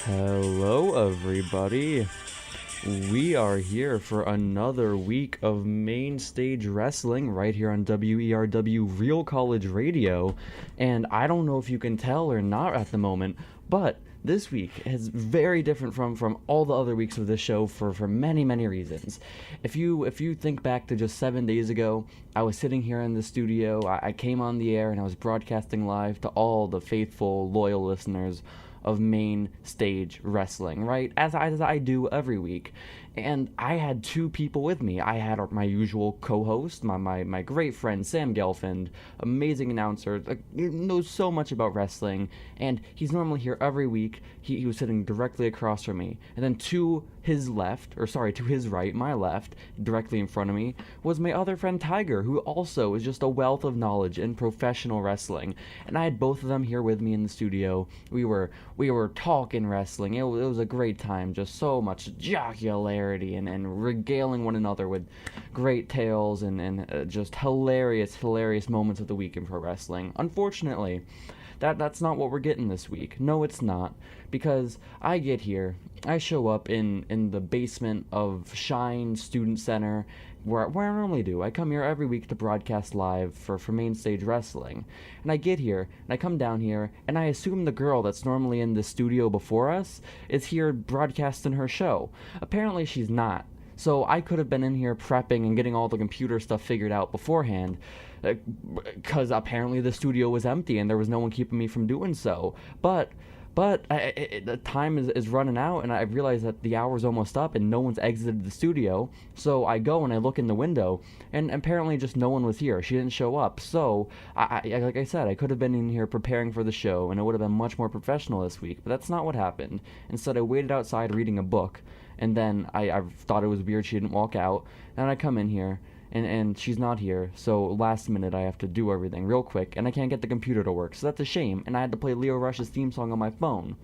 Hello, everybody. We are here for another week of main stage wrestling right here on WERW Real College Radio. And I don't know if you can tell or not at the moment, but this week is very different from all the other weeks of this show for many reasons. If you think back to just 7 days ago, I was sitting here in the studio. I came on the air and I was broadcasting live to all the faithful, loyal listeners of main stage wrestling, right? As I do every week. And I had two people with me. I had my usual co-host, my great friend Sam Gelfand, amazing announcer, knows so much about wrestling, and he's normally here every week. He was sitting directly across from me. And then to his right, my left, directly in front of me, was my other friend Tiger, who also is just a wealth of knowledge in professional wrestling. And I had both of them here with me in the studio. We were talking wrestling. It was a great time, just so much jocularity and regaling one another with great tales and just hilarious moments of the week in pro wrestling. Unfortunately, that's not what we're getting this week. No, it's not. Because I get here, I show up in the basement of Shine Student Center, where I normally do. I come here every week to broadcast live for main stage wrestling. And I get here, and I come down here, and I assume the girl that's normally in the studio before us is here broadcasting her show. Apparently she's not. So I could have been in here prepping and getting all the computer stuff figured out beforehand, because apparently the studio was empty and there was no one keeping me from doing so. But the time is running out, and I realize that the hour's almost up and no one's exited the studio. So I go and I look in the window, and apparently just no one was here. She didn't show up. So like I said, I could have been in here preparing for the show, and it would have been much more professional this week. But that's not what happened. Instead, I waited outside reading a book, and then I thought it was weird she didn't walk out. And I come in here, and she's not here, so last minute I have to do everything real quick, and I can't get the computer to work, so that's a shame, and I had to play Lio Rush's theme song on my phone.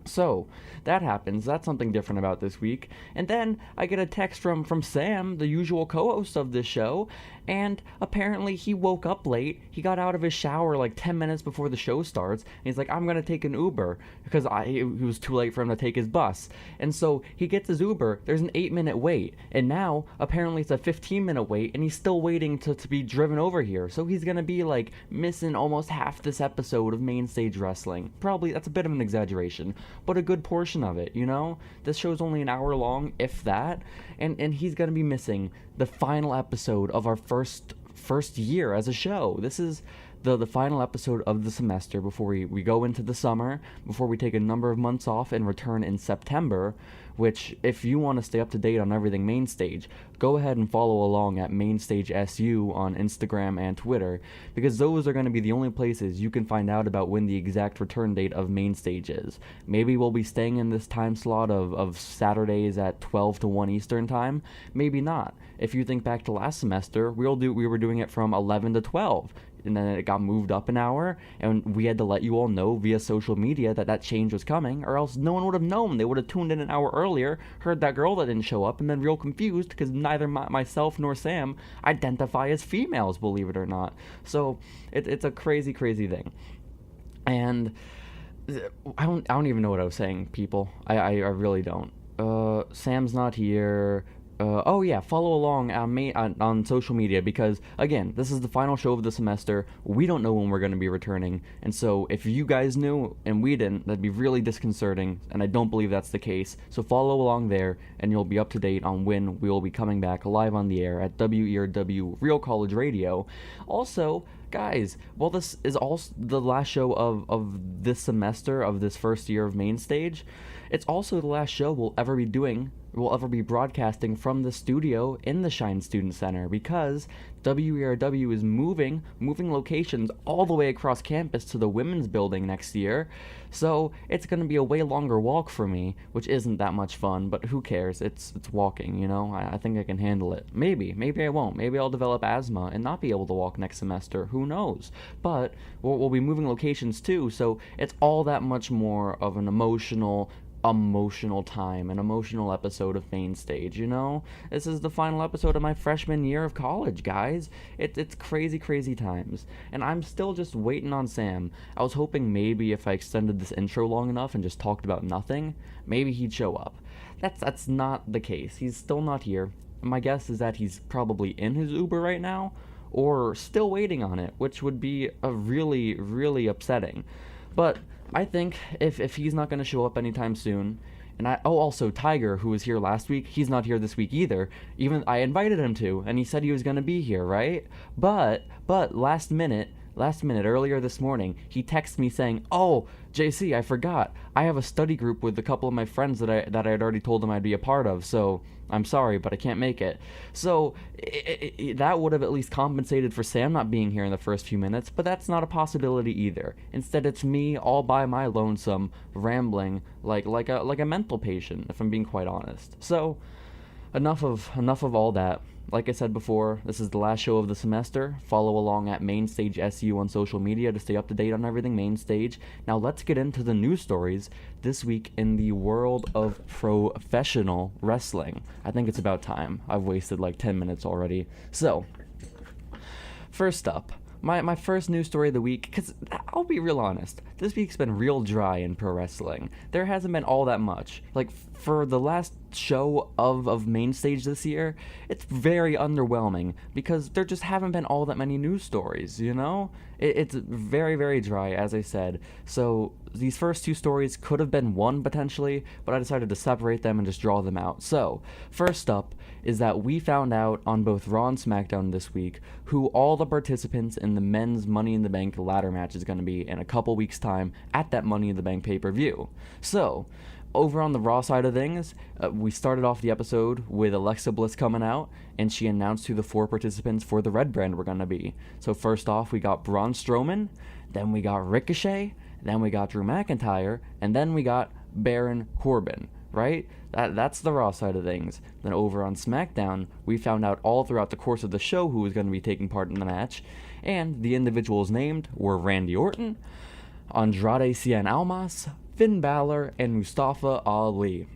So, that happens. That's something different about this week. And then I get a text from Sam, the usual co-host of this show, and apparently he woke up late. He got out of his shower like 10 minutes before the show starts, and he's like, I'm going to take an Uber, because it was too late for him to take his bus. And so he gets his Uber. There's an 8-minute wait, and now apparently it's a 15-minute wait, and he's still waiting to be driven over here. So he's going to be like missing almost half this episode of main stage wrestling. Probably, that's a bit of an exaggeration, but a good portion of it, you know? This show's only an hour long, if that, and he's gonna be missing the final episode of our first year as a show. This is the final episode of the semester before we go into the summer, before we take a number of months off and return in September, which, if you want to stay up to date on everything Mainstage, go ahead and follow along at MainstageSU on Instagram and Twitter, because those are going to be the only places you can find out about when the exact return date of Mainstage is. Maybe we'll be staying in this time slot of Saturdays at 12 to 1 Eastern time. Maybe not. If you think back to last semester, we were doing it from 11 to 12. And then it got moved up an hour, and we had to let you all know via social media that change was coming, or else no one would have known. They would have tuned in an hour earlier, heard that girl that didn't show up, and then real confused because neither myself nor Sam identify as females, believe it or not. So it's a crazy thing. And I don't even know what I was saying, people. I really don't. Sam's not here. Oh yeah, follow along on social media, because again, this is the final show of the semester. We don't know when we're going to be returning, and so if you guys knew and we didn't, that'd be really disconcerting, and I don't believe that's the case. So follow along there, and you'll be up to date on when we will be coming back live on the air at WERW Real College Radio. Also, guys, while this is also the last show of this semester, of this first year of Main Stage, it's also the last show we'll ever be broadcasting from the studio in the Shine Student Center, because WERW is moving locations all the way across campus to the women's building next year. So it's going to be a way longer walk for me, which isn't that much fun, but who cares? It's walking, you know? I think I can handle it. Maybe I won't. Maybe I'll develop asthma and not be able to walk next semester. Who knows? But we'll be moving locations too, so it's all that much more of an emotional emotional time, an emotional episode of Main Stage, you know? This is the final episode of my freshman year of college, guys. It's crazy, crazy times. And I'm still just waiting on Sam. I was hoping maybe if I extended this intro long enough and just talked about nothing, maybe he'd show up. That's not the case. He's still not here. My guess is that he's probably in his Uber right now, or still waiting on it, which would be a really, really upsetting. But I think if he's not going to show up anytime soon, and also Tiger, who was here last week, he's not here this week either. Even I invited him to, and he said he was going to be here, right? But last minute, earlier this morning, he texted me saying, "Oh, JC, I forgot. I have a study group with a couple of my friends that I had already told them I'd be a part of, so I'm sorry, but I can't make it." So that would have at least compensated for Sam not being here in the first few minutes, but that's not a possibility either. Instead, it's me all by my lonesome, rambling like a mental patient, if I'm being quite honest. So enough of all that. Like I said before, this is the last show of the semester. Follow along at Mainstage SU on social media to stay up to date on everything Mainstage. Now let's get into the news stories this week in the world of professional wrestling. I think it's about time. I've wasted like 10 minutes already. So, first up, my first news story of the week, because I'll be real honest, this week's been real dry in pro wrestling. There hasn't been all that much. Like, for the last show of Main Stage this year, it's very underwhelming, because there just haven't been all that many news stories, you know? It's very, very dry, as I said. So these first two stories could have been one, potentially, but I decided to separate them and just draw them out. So, first up is that we found out on both Raw and Smackdown this week who all the participants in the men's Money in the Bank ladder match is going to be in a couple weeks' time at that Money in the Bank pay-per-view. So, over on the Raw side of things, we started off the episode with Alexa Bliss coming out, and she announced who the 4 participants for the Red Brand were going to be. So first off, we got Braun Strowman, then we got Ricochet, then we got Drew McIntyre, and then we got Baron Corbin, right? That's the Raw side of things. Then over on SmackDown, we found out all throughout the course of the show who was going to be taking part in the match, and the individuals named were Randy Orton, Andrade Cien Almas, Finn Balor, and Mustafa Ali.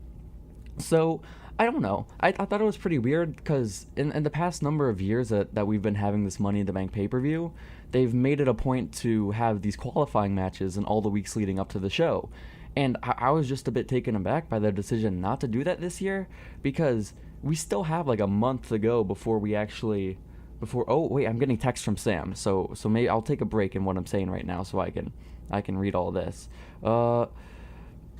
So, I don't know. I thought it was pretty weird because in the past number of years that we've been having this Money in the Bank pay-per-view, they've made it a point to have these qualifying matches in all the weeks leading up to the show. And I was just a bit taken aback by their decision not to do that this year, because we still have like a month to go before we actually... oh, wait, I'm getting text from Sam, so maybe I'll take a break in what I'm saying right now so I can read all this.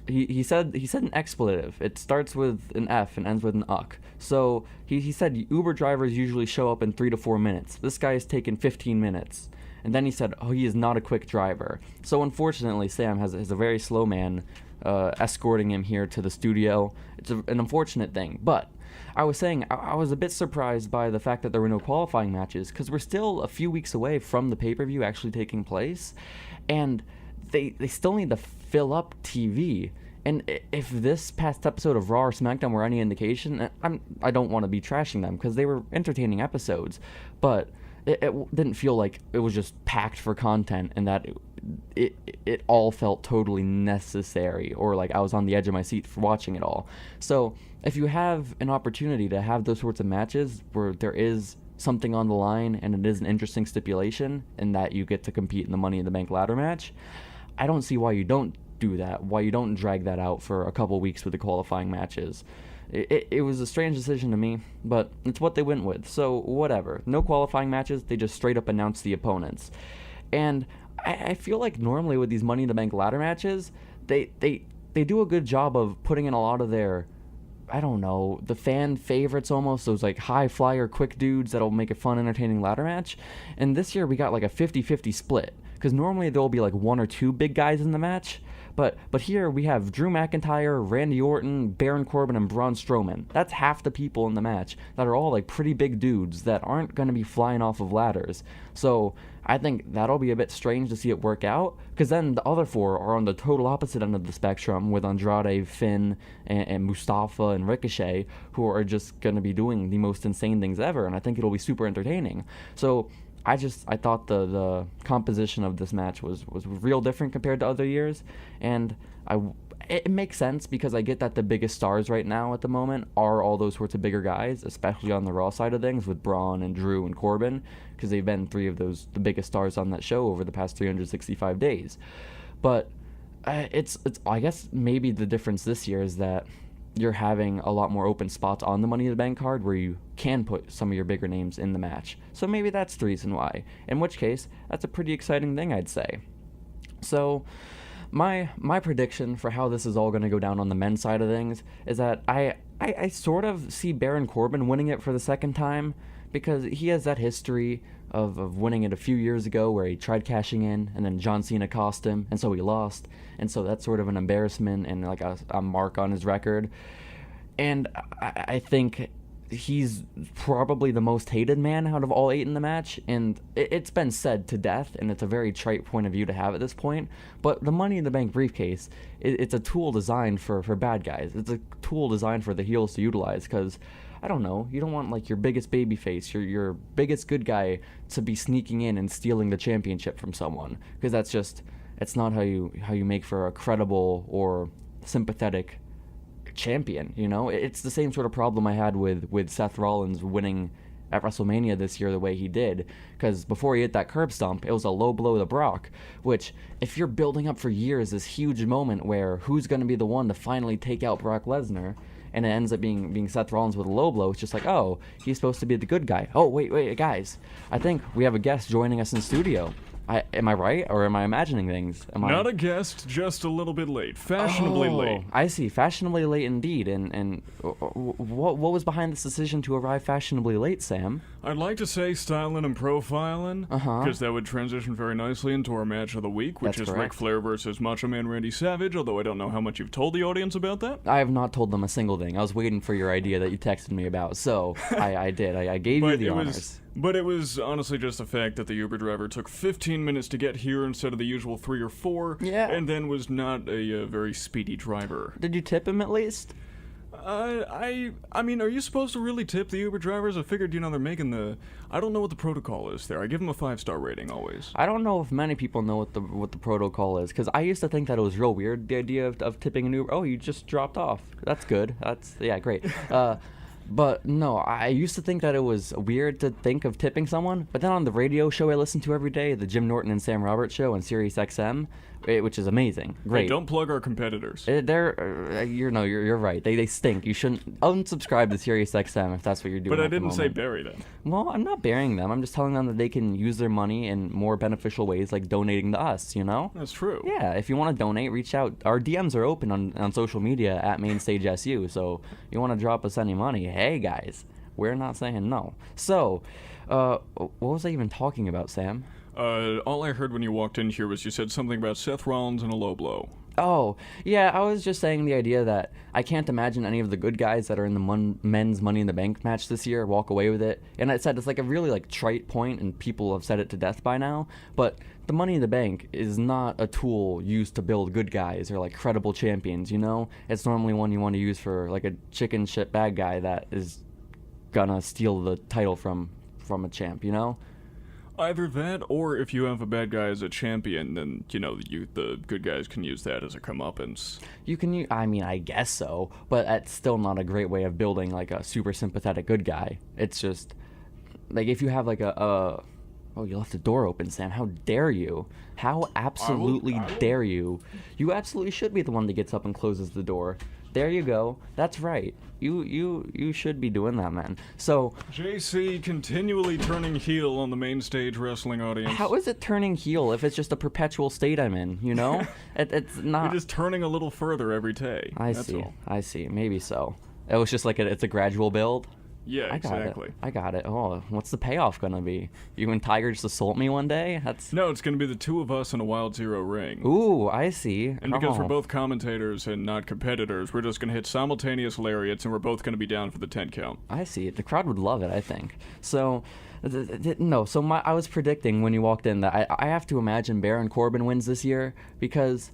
He said an expletive. It starts with an F and ends with an uck. So he said Uber drivers usually show up in 3 to 4 minutes. This guy has taken 15 minutes. And then he said, oh, he is not a quick driver. So unfortunately, Sam has a very slow man escorting him here to the studio. It's an unfortunate thing. But I was saying, I was a bit surprised by the fact that there were no qualifying matches, because we're still a few weeks away from the pay-per-view actually taking place. And they still need to fill up TV. And if this past episode of Raw or SmackDown were any indication, I don't want to be trashing them because they were entertaining episodes, but it didn't feel like it was just packed for content and that it all felt totally necessary, or like I was on the edge of my seat for watching it all. So if you have an opportunity to have those sorts of matches where there is something on the line and it is an interesting stipulation and that you get to compete in the Money in the Bank ladder match, I don't see why you don't do that, why you don't drag that out for a couple weeks with the qualifying matches. It was a strange decision to me, but it's what they went with, so whatever. No qualifying matches, they just straight up announced the opponents. And I feel like normally with these Money in the Bank ladder matches, they do a good job of putting in a lot of their, I don't know, the fan favorites almost, those like high flyer quick dudes that'll make a fun, entertaining ladder match. And this year we got like a 50-50 split, because normally there'll be like 1 or 2 big guys in the match, but here we have Drew McIntyre, Randy Orton, Baron Corbin, and Braun Strowman. That's half the people in the match that are all like pretty big dudes that aren't going to be flying off of ladders. So I think that'll be a bit strange to see it work out, because then the other 4 are on the total opposite end of the spectrum with Andrade, Finn, and Mustafa and Ricochet, who are just going to be doing the most insane things ever, and I think it'll be super entertaining. So I thought the composition of this match was real different compared to other years, and it makes sense because I get that the biggest stars right now at the moment are all those sorts of bigger guys, especially on the Raw side of things with Braun and Drew and Corbin, because they've been three of the biggest stars on that show over the past 365 days. But it's I guess maybe the difference this year is that you're having a lot more open spots on the Money in the Bank card where you can put some of your bigger names in the match. So maybe that's the reason why. In which case, that's a pretty exciting thing, I'd say. So my prediction for how this is all going to go down on the men's side of things is that I sort of see Baron Corbin winning it for the second time, because he has that history of winning it a few years ago where he tried cashing in and then John Cena cost him and so he lost, and so that's sort of an embarrassment and like a mark on his record. And I think he's probably the most hated man out of all 8 in the match, and it's been said to death, and it's a very trite point of view to have at this point, but the Money in the Bank briefcase, it's a tool designed for bad guys. It's a tool designed for the heels to utilize, because I don't know, you don't want like your biggest babyface, your biggest good guy to be sneaking in and stealing the championship from someone, because it's not how you make for a credible or sympathetic champion, you know? It's the same sort of problem I had with Seth Rollins winning at WrestleMania this year the way he did, because before he hit that curb stomp, it was a low blow to Brock, which, if you're building up for years this huge moment where who's going to be the one to finally take out Brock Lesnar, and it ends up being Seth Rollins with a low blow, it's just like, oh, he's supposed to be the good guy. Oh, wait, guys, I think we have a guest joining us in studio. Am I right, or am I imagining things? Not a guest, just a little bit late. Fashionably late. I see. Fashionably late indeed. And what was behind this decision to arrive fashionably late, Sam? I'd like to say styling and profiling, because that would transition very nicely into our match of the week, which is Ric Flair versus Macho Man Randy Savage, although I don't know how much you've told the audience about that. I have not told them a single thing. I was waiting for your idea that you texted me about, so I did. I gave you the honors. But it was honestly just the fact that the Uber driver took 15 minutes to get here instead of the usual 3 or 4, and then was not a very speedy driver. Did you tip him at least? I mean, are you supposed to really tip the Uber drivers? I figured, they're making I don't know what the protocol is there. I give them a 5-star rating always. I don't know if many people know what the protocol is, because I used to think that it was real weird, the idea of tipping an Uber. Oh, you just dropped off. That's good. Yeah, great. But no, I used to think that it was weird to think of tipping someone, but then on the radio show I listen to every day, the Jim Norton and Sam Roberts show on Sirius XM, which is amazing. Great. Hey, don't plug our competitors. You're right. They stink. You shouldn't unsubscribe to Sirius XM if that's what you're doing. But I didn't say bury them. Well, I'm not burying them. I'm just telling them that they can use their money in more beneficial ways, like donating to us, That's true. Yeah, if you want to donate, reach out. Our DMs are open on social media at MainStageSU, so you want to drop us any money, hey guys, we're not saying no. So, what was I even talking about, Sam? All I heard when you walked in here was you said something about Seth Rollins and a low blow. Oh, yeah, I was just saying the idea that I can't imagine any of the good guys that are in the men's Money in the Bank match this year walk away with it. And I said it's like a really trite point, and people have said it to death by now, but the Money in the Bank is not a tool used to build good guys or credible champions, It's normally one you want to use for a chicken shit bad guy that is gonna steal the title from a champ, Either that, or if you have a bad guy as a champion, then, the good guys can use that as a comeuppance. You can I guess so, but that's still not a great way of building, a super sympathetic good guy. It's just, if you have, Oh, you left the door open, Sam. How dare you? How absolutely dare you? You absolutely should be the one that gets up and closes the door. There you go. That's right. You should be doing that, man. So Jacy continually turning heel on the main stage wrestling audience. How is it turning heel if it's just a perpetual state I'm in, It's not. You're just turning a little further every day. I see. Maybe so. It was just it's a gradual build. Yeah, exactly. I got it. Oh, what's the payoff gonna be? You and Tiger just assault me one day? No, it's gonna be the two of us in a Wild Zero ring. Ooh, I see. And because we're both commentators and not competitors, we're just gonna hit simultaneous lariats, and we're both gonna be down for the 10 count. I see. The crowd would love it, I think. So, I was predicting when you walked in that I have to imagine Baron Corbin wins this year, because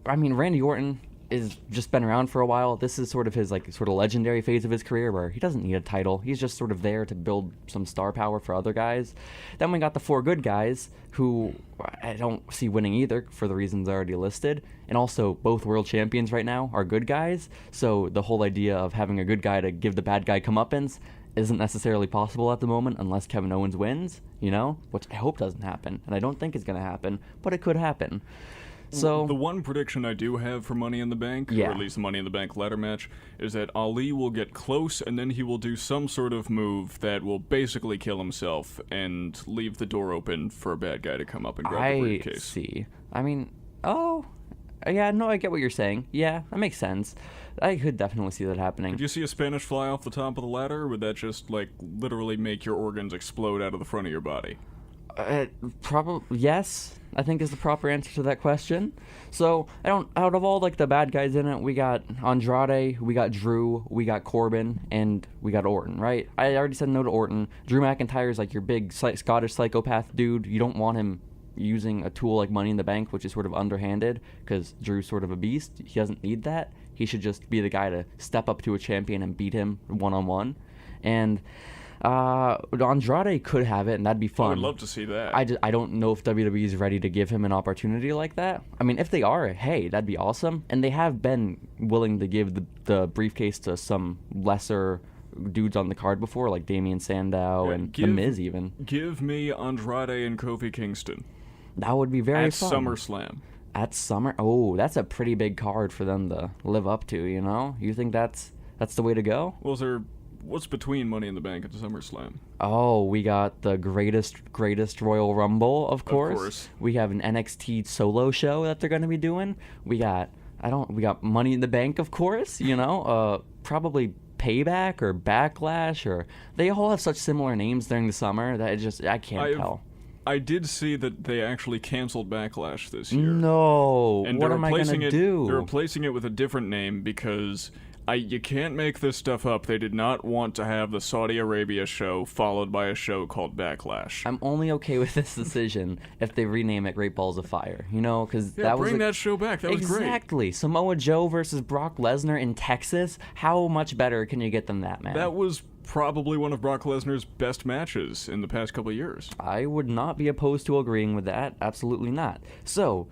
Randy Orton is just been around for a while. This is sort of his legendary phase of his career where he doesn't need a title. He's just sort of there to build some star power for other guys. Then we got the 4 good guys who I don't see winning either for the reasons I already listed. And also both world champions right now are good guys. So the whole idea of having a good guy to give the bad guy comeuppance isn't necessarily possible at the moment unless Kevin Owens wins, which I hope doesn't happen. And I don't think is going to happen, but it could happen. So the one prediction I do have for Money in the Bank, or at least the Money in the Bank ladder match, is that Ali will get close and then he will do some sort of move that will basically kill himself and leave the door open for a bad guy to come up and grab the briefcase. I see. I mean, yeah, no, I get what you're saying. Yeah, that makes sense. I could definitely see that happening. Could you see a Spanish fly off the top of the ladder, or would that just, literally make your organs explode out of the front of your body? Probably yes, I think is the proper answer to that question. So out of all the bad guys in it, we got Andrade, we got Drew, we got Corbin, and we got Orton, right? I already said no to Orton. Drew McIntyre's your big Scottish psychopath dude. You don't want him using a tool like Money in the Bank, which is sort of underhanded, because Drew's sort of a beast. He doesn't need that. He should just be the guy to step up to a champion and beat him one-on-one. And Andrade could have it, and that'd be fun. I would love to see that. I don't know if WWE is ready to give him an opportunity like that. I mean, if they are, hey, that'd be awesome. And they have been willing to give the briefcase to some lesser dudes on the card before, like Damian Sandow and The Miz even. Give me Andrade and Kofi Kingston. That would be very fun. At SummerSlam. At Summer? Oh, that's a pretty big card for them to live up to, You think that's the way to go? Well, what's between Money in the Bank and SummerSlam? Oh, we got the greatest Royal Rumble, of course. Of course. We have an NXT solo show that they're going to be doing. We got Money in the Bank, of course, probably Payback or Backlash, or they all have such similar names during the summer that I can't tell. I did see that they actually canceled Backlash this year. No. And what am I going to do? They're replacing it with a different name because you can't make this stuff up. They did not want to have the Saudi Arabia show followed by a show called Backlash. I'm only okay with this decision if they rename it Great Balls of Fire. Because that was bring that show back. That was great. Exactly. Samoa Joe versus Brock Lesnar in Texas. How much better can you get than that, man? That was probably one of Brock Lesnar's best matches in the past couple of years. I would not be opposed to agreeing with that. Absolutely not. So,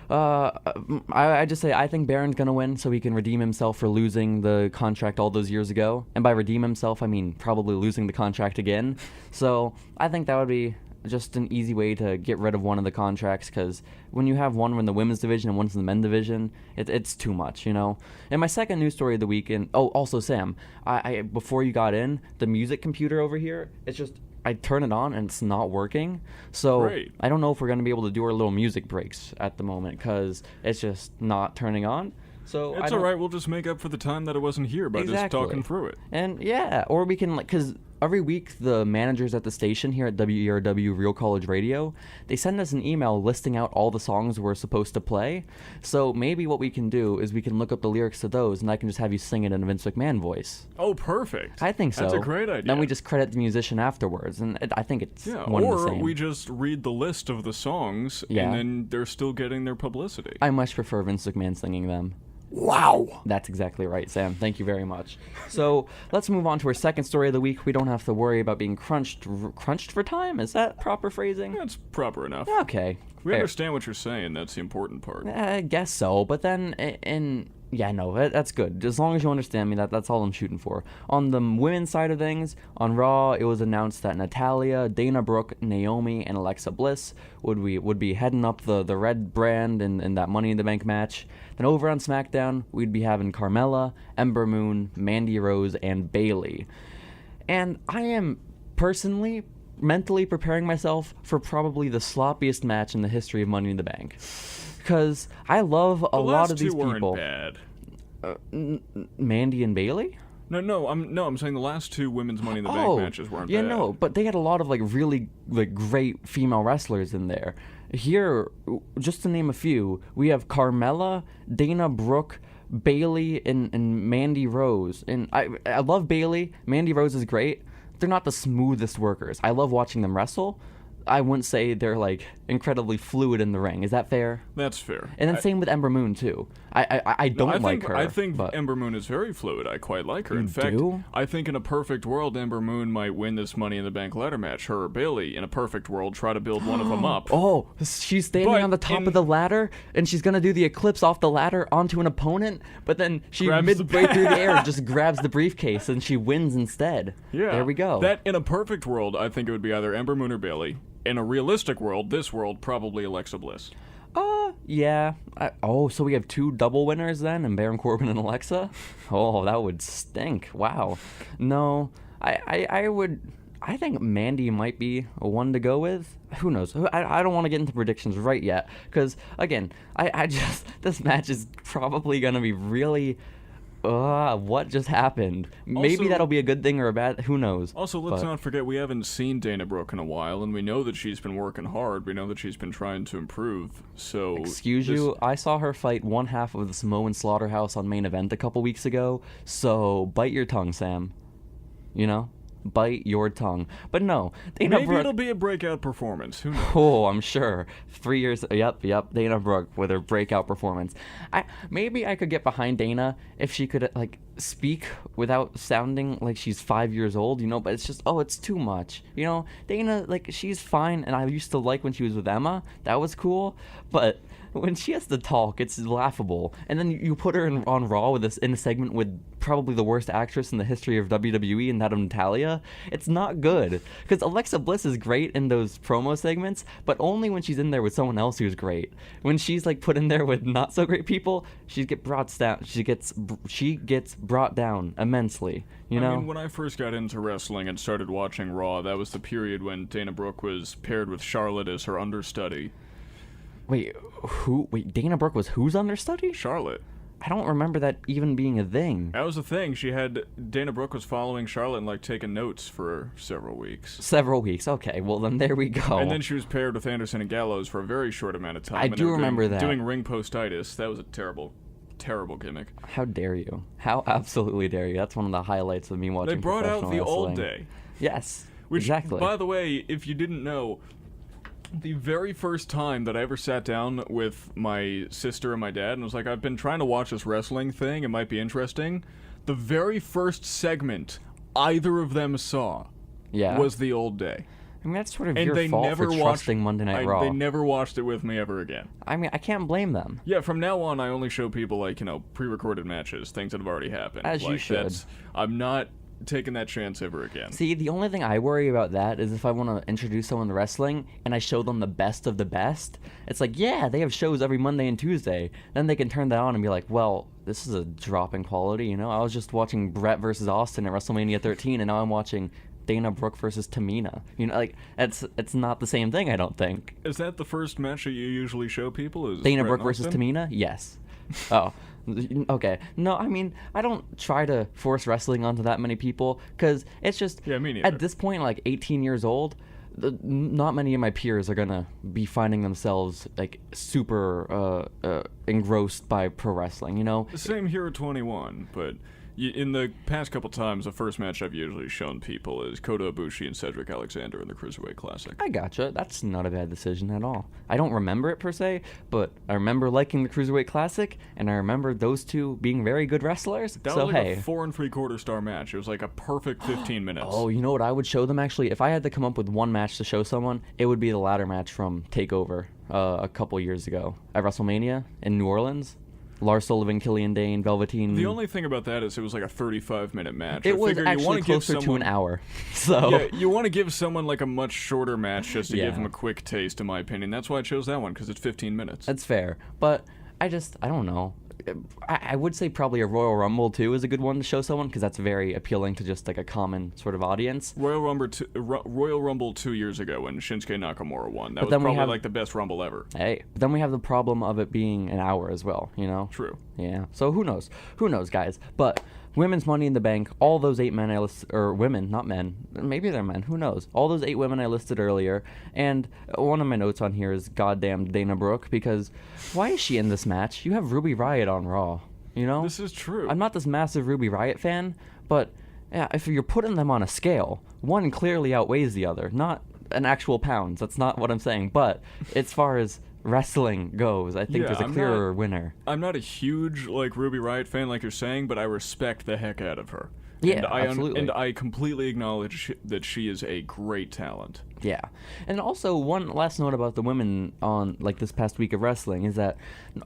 I just say I think Baron's going to win so he can redeem himself for losing the contract all those years ago. And by redeem himself, I mean probably losing the contract again. So I think that would be just an easy way to get rid of one of the contracts, because when you have one in the women's division and one's in the men's division, it's too much, And my second news story of the week, also Sam, I before you got in, the music computer over here, it's just, I turn it on and it's not working. So Great. I don't know if we're going to be able to do our little music breaks at the moment because it's just not turning on. So it's all right. We'll just make up for the time that I wasn't here by just talking through it. And yeah, or we can, because every week the managers at the station here at WERW Real College Radio, they send us an email listing out all the songs we're supposed to play. So maybe what we can do is we can look up the lyrics to those, and I can just have you sing it in a Vince McMahon voice. Oh, perfect. I think so. That's a great idea. Then we just credit the musician afterwards, and I think it's one and the same. Or we just read the list of the songs, and then they're still getting their publicity. I much prefer Vince McMahon singing them. Wow. That's exactly right, Sam. Thank you very much. So let's move on to our second story of the week. We don't have to worry about being crunched for time. Is that proper phrasing? That's proper enough. Okay. We understand what you're saying. That's the important part. I guess so. But then that's good. As long as you understand me, that's all I'm shooting for. On the women's side of things, on Raw, it was announced that Natalya, Dana Brooke, Naomi, and Alexa Bliss would be heading up the red brand in that Money in the Bank match. Then over on SmackDown, we'd be having Carmella, Ember Moon, Mandy Rose, and Bayley. And I am personally mentally preparing myself for probably the sloppiest match in the history of Money in the Bank. Because I love a lot of these people. The last two weren't bad. Mandy and Bayley? No, I'm saying the last two women's Money in the Bank matches weren't bad. Yeah, no, but they had a lot of really great female wrestlers in there. Here, just to name a few, we have Carmella, Dana Brooke, Bayley, and Mandy Rose. And I love Bayley. Mandy Rose is great. They're not the smoothest workers. I love watching them wrestle. I wouldn't say they're incredibly fluid in the ring. Is that fair? That's fair. And then same with Ember Moon too. I don't like her. I think but Ember Moon is very fluid. I quite like her. You In fact, do? I think in a perfect world, Ember Moon might win this Money in the Bank ladder match. Her or Bayley, in a perfect world, try to build one of them up. Oh, she's standing But on the top of the ladder, and she's gonna do the eclipse off the ladder onto an opponent, but then she midway through the air just grabs the briefcase and she wins instead. Yeah. There we go. That, in a perfect world, I think it would be either Ember Moon or Bayley. In a realistic world, this world, probably Alexa Bliss. Yeah. So we have 2 double winners then, and Baron Corbin and Alexa? Oh, that would stink. Wow. No, I think Mandy might be a one to go with. Who knows? I don't want to get into predictions right yet, because, again, this match is probably going to be really... what just happened? Maybe that'll be a good thing or a bad. Who knows? Also, let's not forget we haven't seen Dana Brooke in a while, and we know that she's been working hard. We know that she's been trying to improve. So, excuse you, I saw her fight one half of the Samoan Slaughterhouse on Main Event a couple weeks ago. So bite your tongue, Sam. You know, bite your tongue. But no, Maybe it'll be a breakout performance. Who knows? Oh, I'm sure. 3 years. Yep. Dana Brooke with her breakout performance. Maybe I could get behind Dana if she could speak without sounding like she's 5 years old. But it's just it's too much. Dana, she's fine, and I used to like when she was with Emma. That was cool, but when she has to talk, it's laughable. And then you put her on Raw in a segment with probably the worst actress in the history of WWE, and that of Natalia. It's not good, because Alexa Bliss is great in those promo segments, but only when she's in there with someone else who's great. When she's put in there with not so great people, she gets brought down immensely. I mean, when I first got into wrestling and started watching Raw, that was the period when Dana Brooke was paired with Charlotte as her understudy. Wait, Dana Brooke was whose understudy? Charlotte. I don't remember that even being a thing. That was a thing. Dana Brooke was following Charlotte and taking notes for several weeks. Several weeks. Okay, well then there we go. And then she was paired with Anderson and Gallows for a very short amount of time. I do remember that. Doing ring postitis. That was a terrible gimmick. How dare you? How absolutely dare you? That's one of the highlights of me watching. They brought out the wrestling. old day. Yes, which, exactly. By the way, if you didn't know, the very first time that I ever sat down with my sister and my dad and was like, I've been trying to watch this wrestling thing, it might be interesting, the very first segment either of them saw was the old day. I mean, that's sort of your fault for trusting Monday Night Raw. They never watched it with me ever again. I mean, I can't blame them. Yeah, from now on, I only show people, pre-recorded matches, things that have already happened. As you should. I'm not taking that chance ever again. See, the only thing I worry about that is if I want to introduce someone to wrestling and I show them the best of the best, it's yeah, they have shows every Monday and Tuesday. Then they can turn that on and be like, well, this is a drop in quality, I was just watching Brett versus Austin at WrestleMania 13, and now I'm watching Dana Brooke versus Tamina. It's not the same thing, I don't think. Is that the first match that you usually show people? Is Dana Brooke versus Tamina? Yes. Oh. Okay. No, I mean, I don't try to force wrestling onto that many people, because it's just, me neither. At this point, 18 years old, not many of my peers are gonna be finding themselves super engrossed by pro wrestling, Same here at 21, but in the past couple times, the first match I've usually shown people is Kota Ibushi and Cedric Alexander in the Cruiserweight Classic. I gotcha. That's not a bad decision at all. I don't remember it per se, but I remember liking the Cruiserweight Classic, and I remember those two being very good wrestlers. That was a 4 3/4 star match. It was a perfect 15 minutes. Oh, you know what I would show them actually? If I had to come up with one match to show someone, it would be the ladder match from TakeOver a couple years ago at WrestleMania in New Orleans. Lars Sullivan, Killian Dane, Velveteen. The only thing about that is it was a 35-minute match. It was actually closer to an hour. So yeah, you want to give someone a much shorter match just to give them a quick taste, in my opinion. That's why I chose that one, because it's 15 minutes. That's fair. But I don't know. I would say probably a Royal Rumble, too, is a good one to show someone, because that's very appealing to just a common sort of audience. Royal Rumble 2 years ago when Shinsuke Nakamura won. That was probably the best Rumble ever. Hey, but then we have the problem of it being an hour as well, True. Yeah. So who knows? Who knows, guys? But women's Money in the Bank, all those 8 men I listed, or women, not men, maybe they're men, who knows? All those 8 women I listed earlier, and one of my notes on here is goddamn Dana Brooke, because why is she in this match? You have Ruby Riott on Raw, This is true. I'm not this massive Ruby Riott fan, but yeah, if you're putting them on a scale, one clearly outweighs the other. Not in actual pounds. That's not what I'm saying. But as far as wrestling goes, I think there's a clearer winner. I'm not a huge Ruby Riott fan like you're saying, but I respect the heck out of her. Yeah, absolutely. And I completely acknowledge that she is a great talent. Yeah. And also, one last note about the women on, this past week of wrestling is that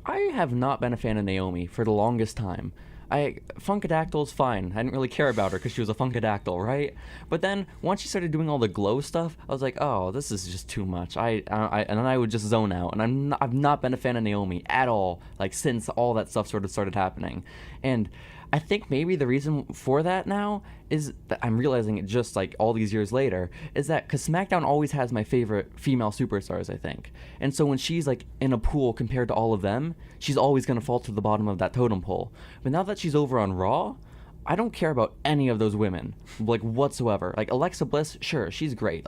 I have not been a fan of Naomi for the longest time. Funkadactyl's fine. I didn't really care about her because she was a Funkadactyl, right? But then, once she started doing all the glow stuff, I was like, oh, this is just too much. And then I would just zone out. And I've not been a fan of Naomi at all, since all that stuff sort of started happening. And I think maybe the reason for that now is that I'm realizing it just all these years later is that because SmackDown always has my favorite female superstars, I think. And so when she's in a pool compared to all of them, she's always going to fall to the bottom of that totem pole. But now that she's over on Raw, I don't care about any of those women, whatsoever. Alexa Bliss, sure, she's great,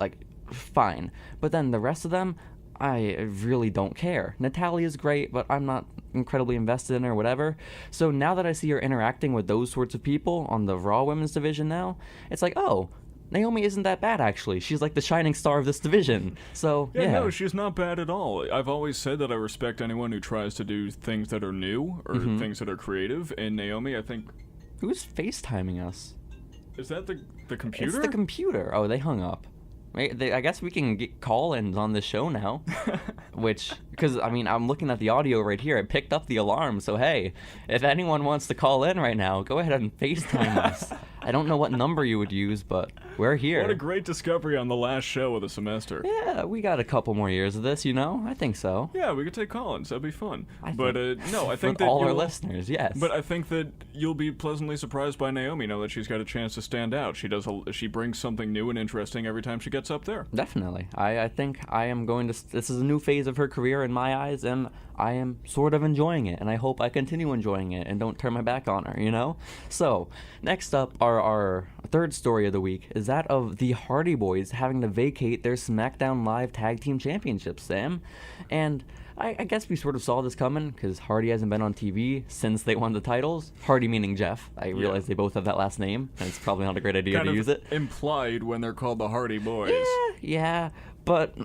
fine. But then the rest of them, I really don't care. Natalia's great, but I'm not incredibly invested in her or whatever. So now that I see her interacting with those sorts of people on the Raw Women's division now, it's oh, Naomi isn't that bad, actually. She's the shining star of this division. So, yeah. No, she's not bad at all. I've always said that I respect anyone who tries to do things that are new or things that are creative. And Naomi, I think... Who's FaceTiming us? Is that the computer? It's the computer. Oh, they hung up. I guess we can get call-ins on this show now, because, I'm looking at the audio right here. I picked up the alarm, so hey, if anyone wants to call in right now, go ahead and FaceTime us. I don't know what number you would use, but we're here. What a great discovery on the last show of the semester. Yeah, we got a couple more years of this, I think so. Yeah, we could take call-ins. That'd be fun. I think that all our listeners, yes. But I think that you'll be pleasantly surprised by Naomi now that she's got a chance to stand out. She brings something new and interesting every time she gets up there. Definitely. I think I am going to... This is a new phase of her career in my eyes, and I am sort of enjoying it, and I hope I continue enjoying it and don't turn my back on her, So, next up, our third story of the week is that of the Hardy Boyz having to vacate their SmackDown Live Tag Team Championships, Sam. And I guess we sort of saw this coming because Hardy hasn't been on TV since they won the titles. Hardy meaning Jeff. I realize they both have that last name, and it's probably not a great idea to use it. Implied when they're called the Hardy Boys. Yeah, but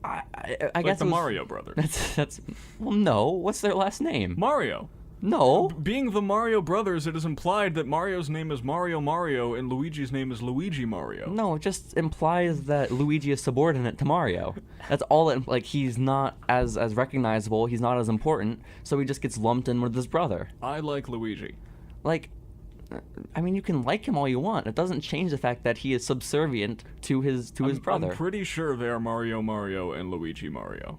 I guess the Mario brothers. That's well, no. What's their last name? Mario. No. Being the Mario brothers, it is implied that Mario's name is Mario and Luigi's name is Luigi Mario. No, it just implies that Luigi is subordinate to Mario. That's all it, he's not as recognizable, he's not as important, so he just gets lumped in with his brother. I like Luigi. You can like him all you want. It doesn't change the fact that he is subservient to his brother. I'm pretty sure they are Mario and Luigi Mario.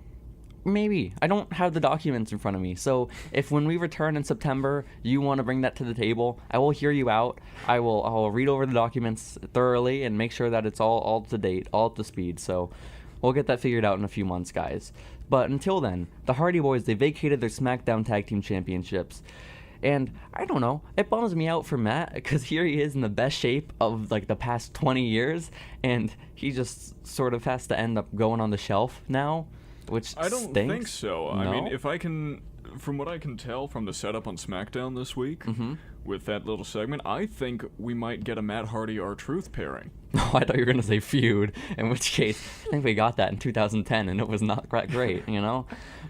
Maybe. I don't have the documents in front of me. So if when we return in September, you want to bring that to the table, I will hear you out. I'll read over the documents thoroughly and make sure that it's all to date, all up to speed. So we'll get that figured out in a few months, guys. But until then, the Hardy Boyz, they vacated their SmackDown Tag Team Championships. And I don't know, it bums me out for Matt because here he is in the best shape of the past 20 years, and he just sort of has to end up going on the shelf now, which I don't stinks. think so. No? From what I can tell from the setup on SmackDown this week, with that little segment, I think we might get a Matt Hardy R-Truth pairing. Oh, I thought you were going to say feud, in which case, I think we got that in 2010, and it was not that great,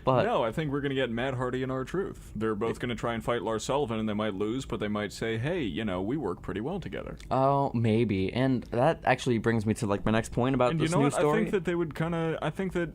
But no, I think we're going to get Matt Hardy and R-Truth. They're both going to try and fight Lars Sullivan, and they might lose, but they might say, hey, we work pretty well together. Oh, maybe. And that actually brings me to, my next point about this new story. I think that they would I think that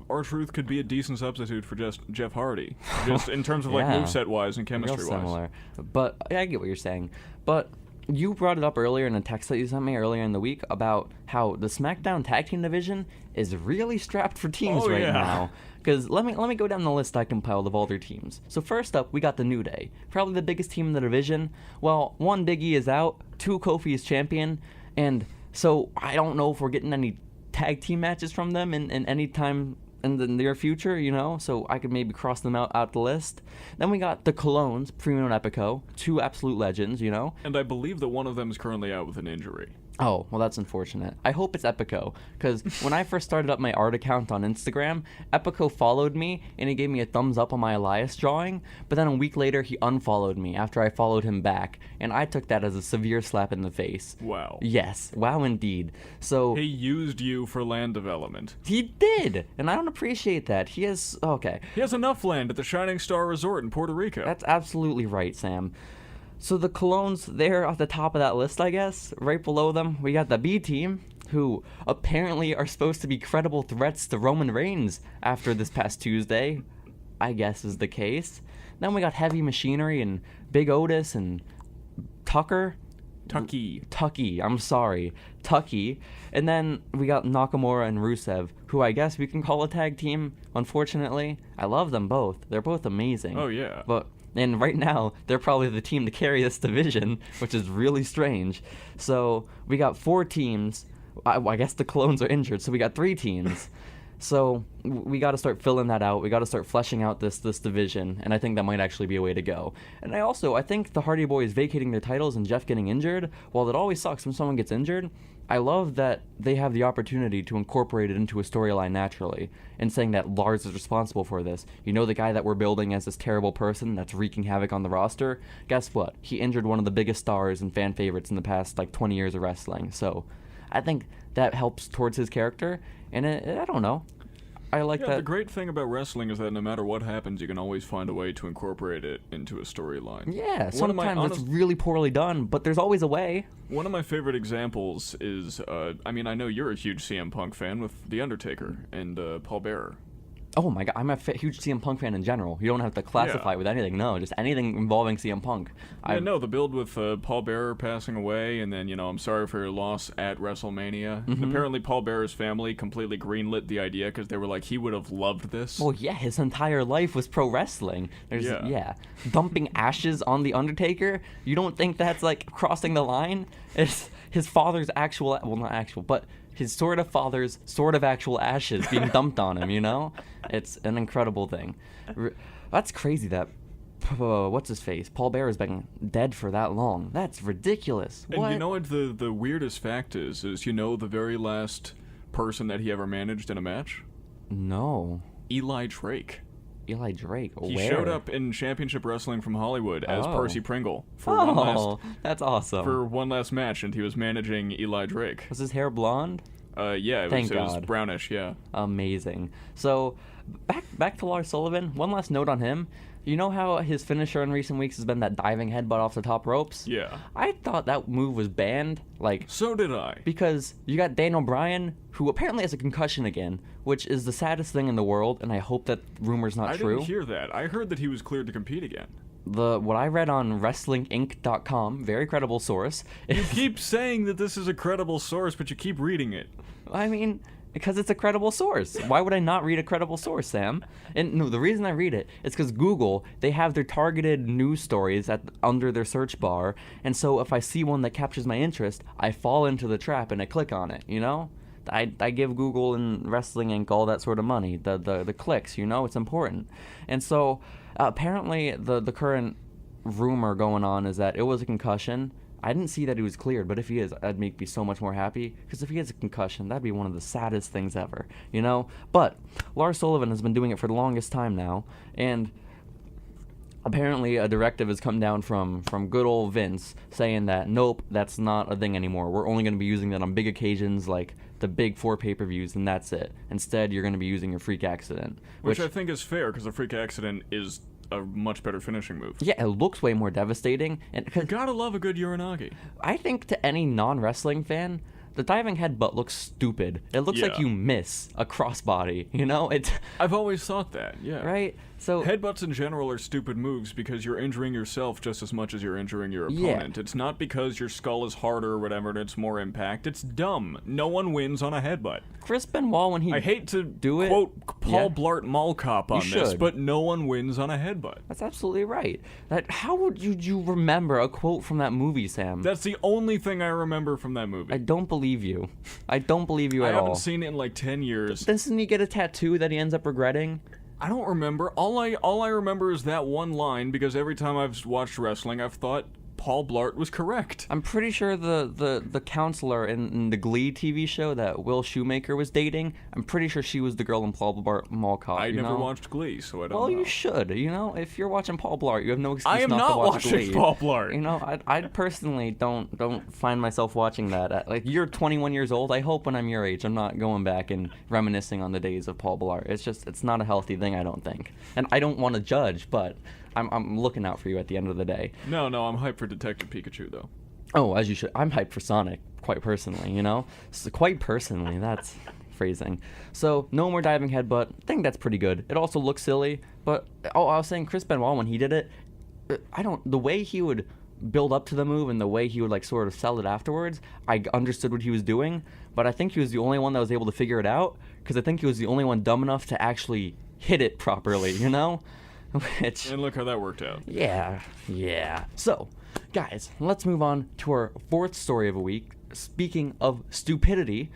R-Truth could be a decent substitute for just Jeff Hardy, just in terms of moveset-wise and chemistry-wise. Real similar. But I get what you're saying. But you brought it up earlier in a text that you sent me earlier in the week about how the SmackDown Tag Team division is really strapped for teams now. Because let me go down the list I compiled of all their teams. So first up, we got the New Day, probably the biggest team in the division. Well, 1, Big E is out, 2, Kofi is champion, and so I don't know if we're getting any tag team matches from them in any time in the near future, so I could maybe cross them out the list. Then we got the Colognes, Primo and Epico, 2 absolute legends, And I believe that one of them is currently out with an injury. Oh, well, that's unfortunate. I hope it's Epico, because when I first started up my art account on Instagram, Epico followed me, and he gave me a thumbs up on my Elias drawing, but then a week later, he unfollowed me after I followed him back, and I took that as a severe slap in the face. Wow. Yes, wow indeed. So... He used you for land development. He did, and I don't appreciate that. He has... Okay. He has enough land at the Shining Star Resort in Puerto Rico. That's absolutely right, Sam. So the Colognes, they're at the top of that list, I guess. Right below them, we got the B team, who apparently are supposed to be credible threats to Roman Reigns after this past Tuesday, I guess is the case. Then we got Heavy Machinery and Big Otis and Tucker. Tucky, I'm sorry. Tucky. And then we got Nakamura and Rusev, who I guess we can call a tag team, unfortunately. I love them both. They're both amazing. Oh, yeah. And right now, they're probably the team to carry this division, which is really strange. So we got 4 teams. I guess the Colognes are injured, so we got 3 teams. So we got to start filling that out. We got to start fleshing out this division, and I think that might actually be a way to go. And I think the Hardy Boys vacating their titles and Jeff getting injured, while it always sucks when someone gets injured, I love that they have the opportunity to incorporate it into a storyline naturally, and saying that Lars is responsible for this. You know, the guy that we're building as this terrible person that's wreaking havoc on the roster? Guess what? He injured one of the biggest stars and fan favorites in the past, 20 years of wrestling. So I think that helps towards his character, and I don't know. I like that. The great thing about wrestling is that no matter what happens, you can always find a way to incorporate it into a storyline. Yeah, sometimes it's really poorly done, but there's always a way. One of my favorite examples is, I know you're a huge CM Punk fan with The Undertaker and Paul Bearer. Oh my god, I'm a huge CM Punk fan in general. You don't have to classify it with anything. No, just anything involving CM Punk. The build with Paul Bearer passing away, and then, I'm sorry for your loss at WrestleMania. Mm-hmm. Apparently Paul Bearer's family completely greenlit the idea because they were like, he would have loved this. Well, yeah, his entire life was pro wrestling. Dumping ashes on The Undertaker? You don't think that's, crossing the line? It's his father's actual, well, not actual, but his sort of father's sort of actual ashes being dumped on him, It's an incredible thing. That's crazy that, what's his face? Paul Bearer's been dead for that long. That's ridiculous. And you know what the weirdest fact is the very last person that he ever managed in a match? No. Eli Drake. Eli Drake. He showed up in Championship Wrestling from Hollywood as Percy Pringle for that's awesome. For one last match, and he was managing Eli Drake. Was his hair blonde? Yeah, it was brownish, yeah. Amazing. So, back to Lars Sullivan. One last note on him. You know how his finisher in recent weeks has been that diving headbutt off the top ropes? Yeah. I thought that move was banned. So did I. Because you got Daniel Bryan, who apparently has a concussion again, which is the saddest thing in the world, and I hope that rumor's not true. I didn't hear that. I heard that he was cleared to compete again. What I read on WrestlingInc.com, very credible source. You keep saying that this is a credible source, but you keep reading it. Because it's a credible source. Why would I not read a credible source, Sam? And no, the reason I read it is because Google, they have their targeted news stories under their search bar, and so if I see one that captures my interest, I fall into the trap and I click on it, I give Google and Wrestling Inc. all that sort of money, the clicks, it's important. And so apparently the current rumor going on is that it was a concussion. I didn't see that he was cleared, but if he is, that'd make me so much more happy, because if he has a concussion, that'd be one of the saddest things ever, But Lars Sullivan has been doing it for the longest time now, and apparently a directive has come down from good old Vince saying that, nope, that's not a thing anymore. We're only going to be using that on big occasions like the big 4 pay-per-views, and that's it. Instead, you're going to be using your freak accident. Which I think is fair, because the freak accident is a much better finishing move. Yeah, it looks way more devastating. And you gotta love a good Uranagi. I think to any non-wrestling fan, the diving headbutt looks stupid. It looks like you miss a crossbody, I've always thought that, yeah. Right? So headbutts in general are stupid moves because you're injuring yourself just as much as you're injuring your opponent. Yeah. It's not because your skull is harder or whatever and it's more impact. It's dumb. No one wins on a headbutt. Chris Benoit, when he I hate to quote Paul Blart Mall Cop on this, but no one wins on a headbutt. That's absolutely right. How would you remember a quote from that movie, Sam? That's the only thing I remember from that movie. I don't believe you. I don't believe you at all. I haven't seen it in 10 years. Doesn't he get a tattoo that he ends up regretting? I don't remember. All I remember is that one line, because every time I've watched wrestling, I've thought Paul Blart was correct. I'm pretty sure the counselor in the Glee TV show that Will Shoemaker was dating, I'm pretty sure she was the girl in Paul Blart Mall Cop. I never watched Glee, so I don't know. Well, you should. If you're watching Paul Blart, you have no excuse I am not to watch Glee. watching Paul Blart. I personally don't find myself watching that. Like, you're 21 years old. I hope when I'm your age, I'm not going back and reminiscing on the days of Paul Blart. It's not a healthy thing, I don't think. And I don't want to judge, but I'm looking out for you at the end of the day. No, I'm hyped for Detective Pikachu, though. Oh, as you should. I'm hyped for Sonic, quite personally, So quite personally, that's phrasing. So, no more diving headbutt. I think that's pretty good. It also looks silly, but, I was saying Chris Benoit, when he did it, the way he would build up to the move and the way he would, like, sort of sell it afterwards, I understood what he was doing, but I think he was the only one that was able to figure it out, because I think he was the only one dumb enough to actually hit it properly, Which, and look how that worked out. Yeah. So, guys, let's move on to our fourth story of the week. Speaking of stupidity,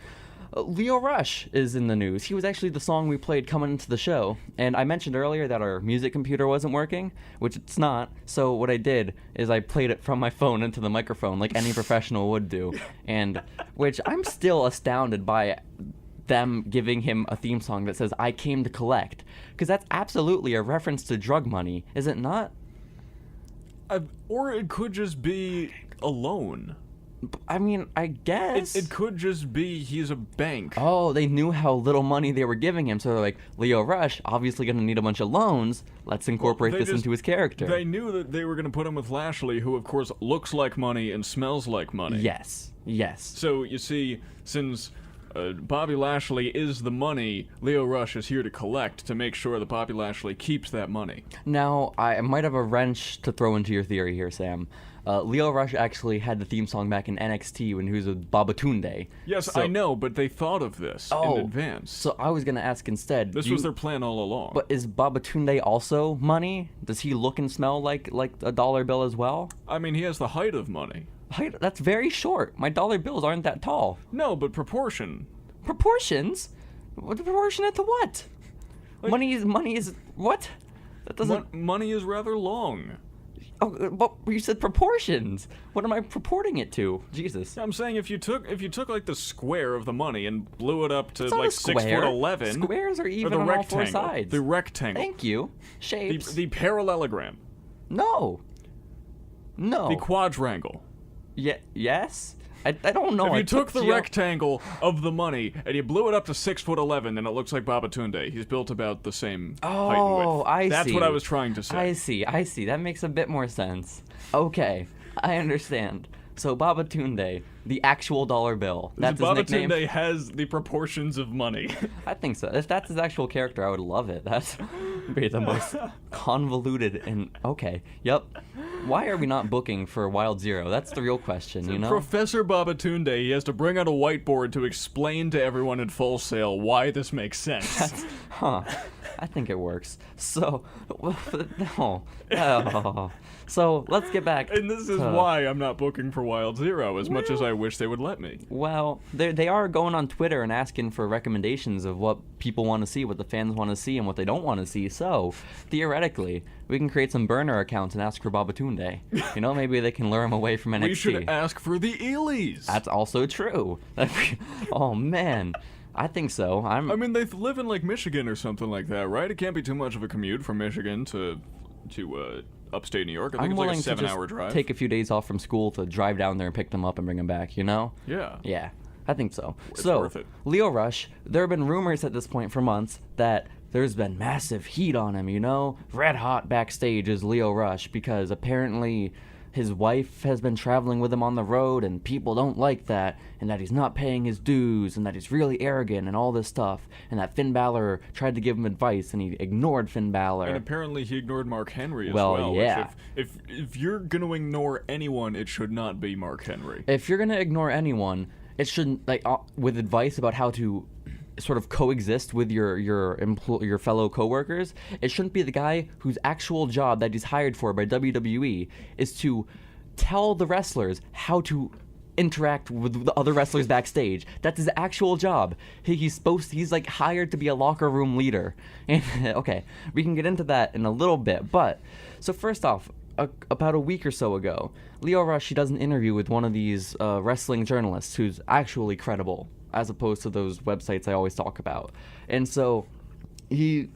Lio Rush is in the news. He was actually the song we played coming into the show, and I mentioned earlier that our music computer wasn't working, which it's not, so what I did is I played it from my phone into the microphone like any professional would do, and which I'm still astounded by them giving him a theme song that says, "I came to collect," because that's absolutely a reference to drug money, is it not? Or it could just be a loan. I mean, I guess. It could just be he's a bank. Oh, they knew how little money they were giving him, so they're like, Lio Rush, obviously going to need a bunch of loans. Let's incorporate this into his character. They knew that they were going to put him with Lashley, who, of course, looks like money and smells like money. Yes. So, you see, since Bobby Lashley is the money, Lio Rush is here to collect to make sure that Bobby Lashley keeps that money. Now, I might have a wrench to throw into your theory here, Sam. Lio Rush actually had the theme song back in NXT when he was with Babatunde. Yes, I know, but they thought of this in advance. So I was going to ask instead. This was their plan all along. But is Babatunde also money? Does he look and smell like a dollar bill as well? I mean, he has the height of money. That's very short. My dollar bills aren't that tall. No, but proportion. Proportions? Proportionate to what? Like, money is what? That doesn't. Money is rather long. Oh, but you said proportions. What am I purporting it to? Jesus. I'm saying if you took like the square of the money and blew it up to like 6'11". Squares are even on all four sides. The rectangle. Thank you. Shapes. The parallelogram. No. The quadrangle. Yes. I don't know. If you took the rectangle of the money and you blew it up to 6'11", then it looks like Babatunde. He's built about the same height and width. Oh, I see. That's what I was trying to say. I see. That makes a bit more sense. Okay, I understand. So Babatunde, the actual dollar bill. That's his nickname. Babatunde has the proportions of money. I think so. If that's his actual character, I would love it. That's be the most convoluted and okay. Yep. Why are we not booking for Wild Zero? That's the real question, Professor Babatunde, he has to bring out a whiteboard to explain to everyone in Full Sail why this makes sense. I think it works. So, no. Oh. So, let's get back. And this is why I'm not booking for Wild Zero as much as I wish they would let me. Well, they are going on Twitter and asking for recommendations of what people want to see, what the fans want to see, and what they don't want to see. So, theoretically, we can create some burner accounts and ask for Babatunde. Maybe they can lure him away from NXT. We should ask for the Eelies. That's also true. Oh, man. I think so. I mean, they live in, like, Michigan or something like that, right? It can't be too much of a commute from Michigan to upstate New York. I think it's like a 7-hour drive. Take a few days off from school to drive down there and pick them up and bring them back, Yeah. Yeah, I think so. It's worth it. Lio Rush, there have been rumors at this point for months that there's been massive heat on him, Red hot backstage is Lio Rush because apparently his wife has been traveling with him on the road and people don't like that, and that he's not paying his dues, and that he's really arrogant and all this stuff, and that Finn Balor tried to give him advice and he ignored Finn Balor. And apparently he ignored Mark Henry as well. Well, yeah. If you're going to ignore anyone, it should not be Mark Henry. If you're going to ignore anyone, it shouldn't, with advice about how to sort of coexist with your fellow coworkers, it shouldn't be the guy whose actual job that he's hired for by WWE is to tell the wrestlers how to interact with the other wrestlers backstage. That's his actual job. He's like hired to be a locker room leader. And okay, we can get into that in a little bit, but so first off, about a week or so ago, Lio Rush, he does an interview with one of these wrestling journalists who's actually credible, as opposed to those websites I always talk about. And so he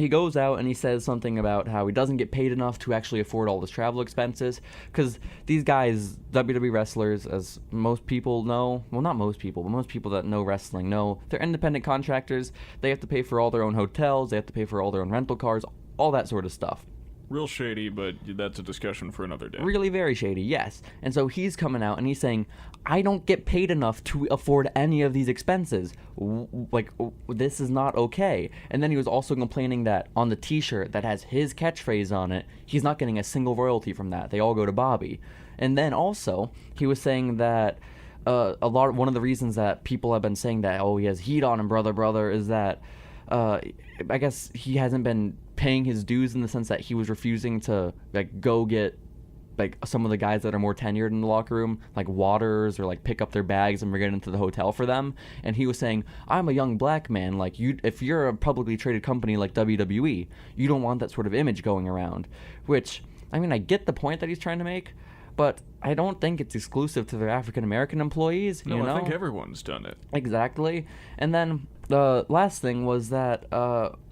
goes out and he says something about how he doesn't get paid enough to actually afford all his travel expenses, because these guys, WWE wrestlers, as most people know, well, not most people, but most people that know wrestling know, they're independent contractors. They have to pay for all their own hotels, they have to pay for all their own rental cars, all that sort of stuff. Real shady, but that's a discussion for another day. Really very shady, yes. And so he's coming out and he's saying, I don't get paid enough to afford any of these expenses. This is not okay. And then he was also complaining that on the t-shirt that has his catchphrase on it, he's not getting a single royalty from that. They all go to Bobby. And then also, he was saying that one of the reasons that people have been saying that, oh, he has heat on him, brother, is that I guess he hasn't been paying his dues in the sense that he was refusing to go get some of the guys that are more tenured in the locker room, like waters, or pick up their bags and bring it into the hotel for them. And he was saying, I'm a young black man, if you're a publicly traded company like WWE, you don't want that sort of image going around. Which, I mean, I get the point that he's trying to make, but I don't think it's exclusive to their African American employees. No, you know? I think everyone's done it. Exactly. And then the last thing was that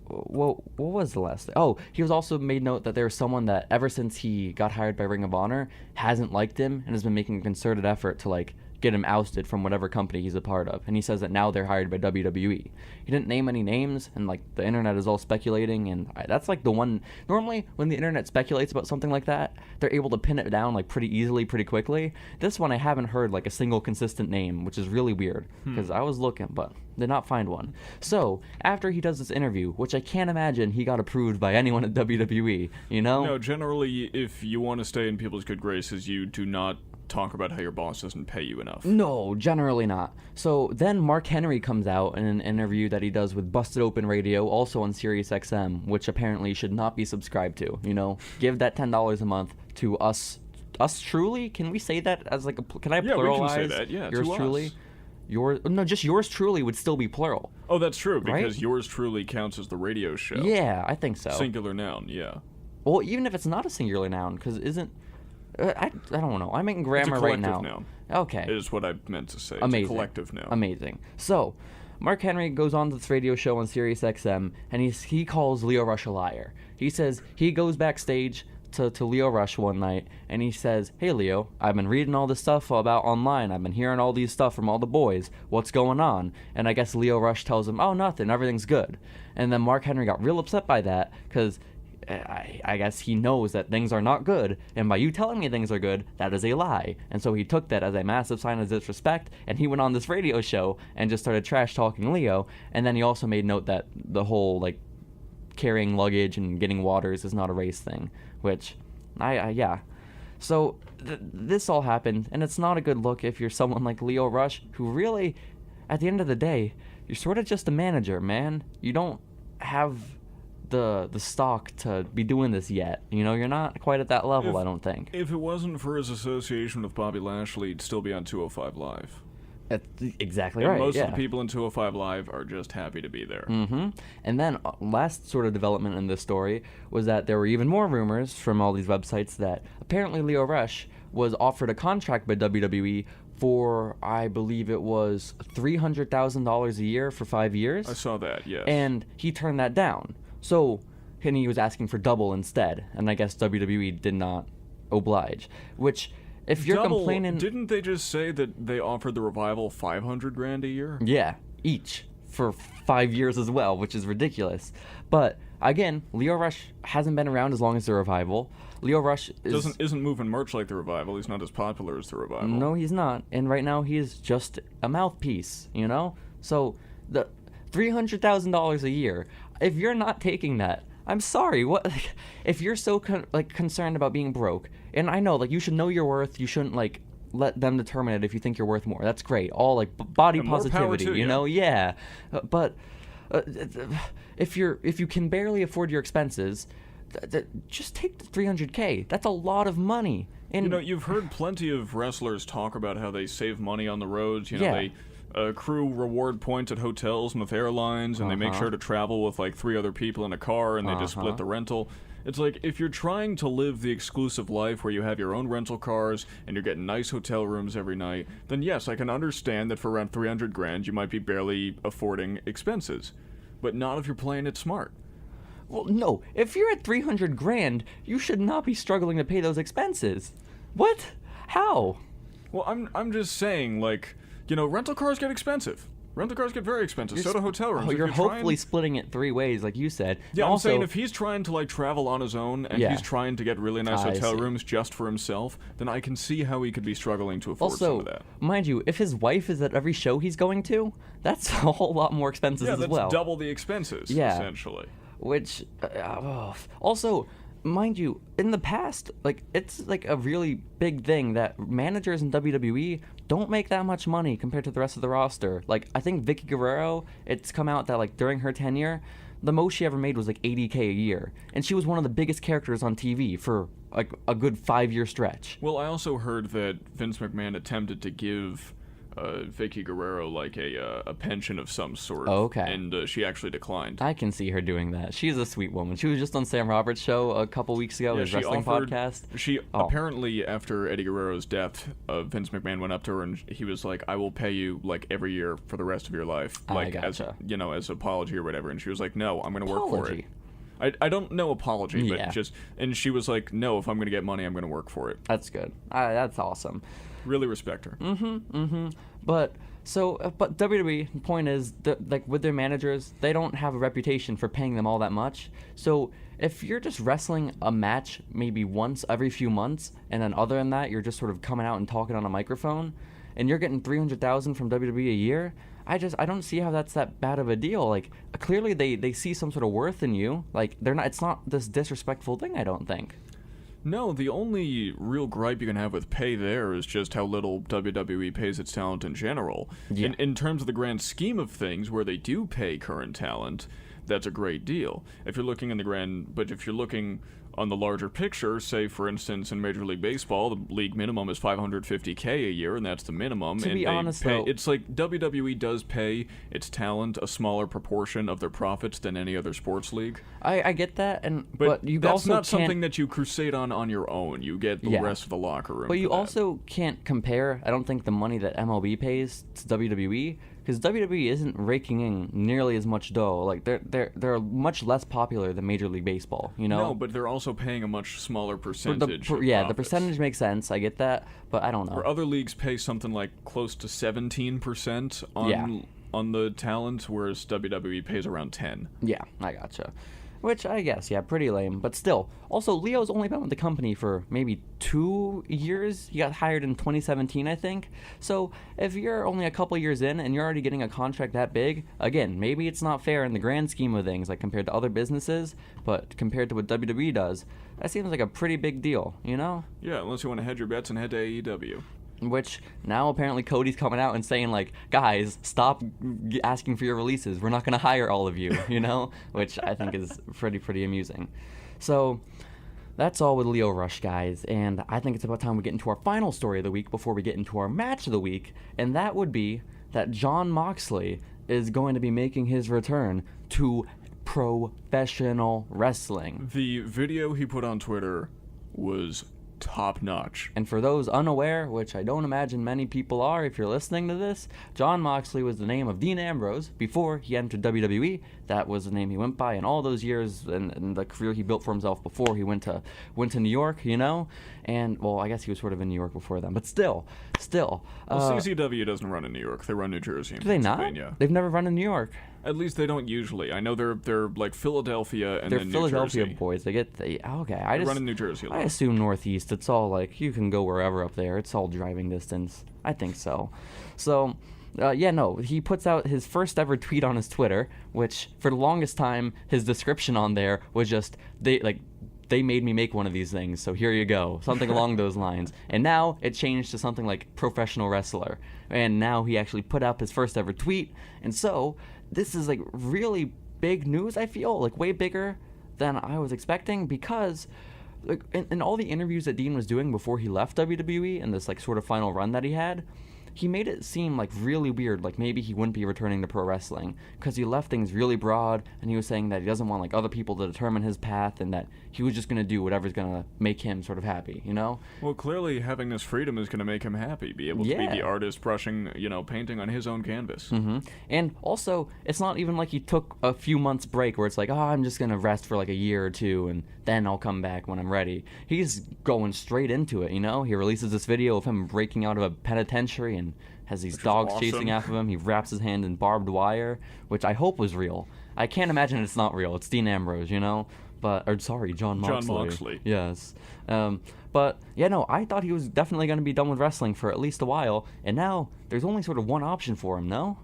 what was the last thing? Oh, he was also made note that there's someone that ever since he got hired by Ring of Honor hasn't liked him and has been making a concerted effort to get him ousted from whatever company he's a part of. And he says that now they're hired by WWE. He didn't name any names, and the internet is all speculating, and that's the one. Normally when the internet speculates about something like that, they're able to pin it down pretty easily, pretty quickly. This one I haven't heard a single consistent name, which is really weird, because I was looking but did not find one. So after he does this interview, which I can't imagine he got approved by anyone at WWE, you know? No, generally if you want to stay in people's good graces, you do not talk about how your boss doesn't pay you enough. No, generally not. So then Mark Henry comes out in an interview that he does with Busted Open Radio, also on Sirius XM, which apparently you should not be subscribed to. Give that $10 a month to us truly. Can we say that as can I pluralize? Yeah, we can say that. Yeah, yours to truly. Us. Just yours truly would still be plural. Oh, that's true, because right? yours truly counts as the radio show. Yeah, I think so. Singular noun, yeah. Well, even if it's not a singular noun, because isn't... I don't know. I'm making grammar right now. It's a collective noun. Okay. Is what I meant to say. Amazing. It's a collective noun. Amazing. So, Mark Henry goes on to this radio show on Sirius XM, and he calls Lio Rush a liar. He says he goes backstage to Lio Rush one night, and he says, hey, Lio, I've been reading all this stuff about online. I've been hearing all these stuff from all the boys. What's going on? And I guess Lio Rush tells him, oh, nothing. Everything's good. And then Mark Henry got real upset by that, because I guess he knows that things are not good, and by you telling me things are good, that is a lie. And so he took that as a massive sign of disrespect, and he went on this radio show and just started trash-talking Lio. And then he also made note that the whole, carrying luggage and getting waters is not a race thing, which, yeah. So this all happened, and it's not a good look if you're someone like Lio Rush, who really, at the end of the day, you're sort of just a manager, man. You don't have the stock to be doing this yet. You're not quite at that level, I don't think. If it wasn't for his association with Bobby Lashley, he'd still be on 205 Live. That's exactly and right. Most of the people in 205 Live are just happy to be there. Mm-hmm. And then last sort of development in this story was that there were even more rumors from all these websites that apparently Lio Rush was offered a contract by WWE for, I believe it was $300,000 a year for 5 years. I saw that, yes. And he turned that down. So, and he was asking for double instead, and I guess WWE did not oblige. Which, if you're double, complaining, didn't they just say that they offered the Revival $500,000 a year? Yeah, each for 5 years as well, which is ridiculous. But again, Lio Rush hasn't been around as long as the Revival. Lio Rush isn't moving merch like the Revival. He's not as popular as the Revival. No, he's not. And right now, he is just a mouthpiece. So the $300,000 a year. If you're not taking that, I'm sorry. What? If you're so concerned about being broke, and I know you should know your worth. You shouldn't let them determine it if you think you're worth more. That's great. All body positivity, you know? Yeah. But if you can barely afford your expenses, just take the $300K. That's a lot of money. And you've heard plenty of wrestlers talk about how they save money on the roads. They accrue reward points at hotels and with airlines, and they make sure to travel with 3 other people in a car, and they just split the rental. It's like, if you're trying to live the exclusive life where you have your own rental cars and you're getting nice hotel rooms every night, then yes, I can understand that for around $300,000 you might be barely affording expenses. But not if you're playing it smart. Well, no. If you're at $300,000, you should not be struggling to pay those expenses. What? How? Well, I'm just saying, like, you know, rental cars get expensive. Rental cars get very expensive. So do hotel rooms. Oh, you're hopefully splitting it 3 ways, like you said. Yeah, also, I'm saying if he's trying to, like, travel on his own and he's trying to get really nice hotel rooms just for himself, then I can see how he could be struggling to afford some of that. Mind you, if his wife is at every show he's going to, that's a whole lot more expenses as well. Yeah, that's double the expenses, essentially. Which, also, mind you, in the past, like, it's like a really big thing that managers in WWE don't make that much money compared to the rest of the roster. Like, I think Vicky Guerrero, it's come out that, like, during her tenure, the most she ever made was like $80K a year, and she was one of the biggest characters on TV for like a good 5-year stretch. Well, I also heard that Vince McMahon attempted to give Vicky Guerrero like a pension of some sort. Oh, okay. And she actually declined. I can see her doing that. She's a sweet woman. She was just on Sam Roberts' show a couple weeks ago, his wrestling podcast. She apparently, after Eddie Guerrero's death, Vince McMahon went up to her and he was like, "I will pay you like every year for the rest of your life, like as you know, as apology or whatever." And she was like, "No, I'm going to work for it." I don't know apology, but just, and she was like, "No, if I'm going to get money, I'm going to work for it." That's good. That's awesome. Really respect her. But WWE, the point is, like, with their managers, they don't have a reputation for paying them all that much. So if you're just wrestling a match maybe once every few months, and then other than that, you're just sort of coming out and talking on a microphone, and you're getting $300,000 from WWE a year, I don't see how that's that bad of a deal. Like, clearly they see some sort of worth in you. Like, it's not this disrespectful thing, I don't think. No, the only real gripe you can have with pay there is just how little WWE pays its talent in general. Yeah. In terms of the grand scheme of things, where they do pay current talent, that's a great deal. If you're looking on the larger picture, say for instance in Major League Baseball, the league minimum is $550K a year, and that's the minimum. To be honest, though, it's like WWE does pay its talent a smaller proportion of their profits than any other sports league. I get that, but you that's also not can't, something that you crusade on your own. You get the rest of the locker room. But you also can't compare. I don't think the money that MLB pays to WWE. Because WWE isn't raking in nearly as much dough. Like, they're much less popular than Major League Baseball, you know? No, but they're also paying a much smaller percentage of the percentage makes sense. I get that, but I don't know. Where other leagues pay something like close to 17% on the talent, whereas WWE pays around 10%. Yeah, I gotcha. Which, I guess, pretty lame. But still. Also, Leo's only been with the company for maybe 2 years. He got hired in 2017, I think. So, if you're only a couple years in and you're already getting a contract that big, again, maybe it's not fair in the grand scheme of things, like compared to other businesses, but compared to what WWE does, that seems like a pretty big deal, you know? Yeah, unless you want to hedge your bets and head to AEW. Which, now apparently Cody's coming out and saying, like, guys, stop asking for your releases. We're not going to hire all of you, you know? Which I think is pretty amusing. So, that's all with Lio Rush, guys. And I think it's about time we get into our final story of the week before we get into our match of the week. And that would be that Jon Moxley is going to be making his return to professional wrestling. The video he put on Twitter was top notch. And for those unaware, which I don't imagine many people are if you're listening to this, Jon Moxley was the name of Dean Ambrose before he entered WWE. That was the name he went by in all those years and the career he built for himself before he went to New York, you know? And, well, I guess he was sort of in New York before then, but still. Well, CZW doesn't run in New York. They run New Jersey and do they Pennsylvania. Not? They've never run in New York. At least they don't usually. I know they're like Philadelphia and they're then Philadelphia New Jersey. Boys. They get okay. I run in New Jersey. I assume Northeast. It's all like you can go wherever up there. It's all driving distance. I think so. So, he puts out his first ever tweet on his Twitter, which for the longest time his description on there was just they made me make one of these things, so here you go. Something along those lines. And now it changed to something like professional wrestler. And now he actually put up his first ever tweet. And so this is like really big news, I feel, like way bigger than I was expecting, because like in all the interviews that Dean was doing before he left WWE and this like sort of final run that he had, he made it seem like really weird, like maybe he wouldn't be returning to pro wrestling, because he left things really broad, and he was saying that he doesn't want like other people to determine his path, and that he was just going to do whatever's going to make him sort of happy, you know? Well, clearly having this freedom is going to make him happy, be able to be the artist brushing, painting on his own canvas. And also, it's not even like he took a few months break where it's like, oh, I'm just going to rest for like a year or two, and then I'll come back when I'm ready. He's going straight into it, you know? He releases this video of him breaking out of a penitentiary and has these dogs chasing after him. He wraps his hand in barbed wire, which I hope was real. I can't imagine it's not real. It's Dean Ambrose, you know? Jon Moxley. Yes. But, yeah, no, I thought he was definitely going to be done with wrestling for at least a while, and now there's only sort of one option for him, no?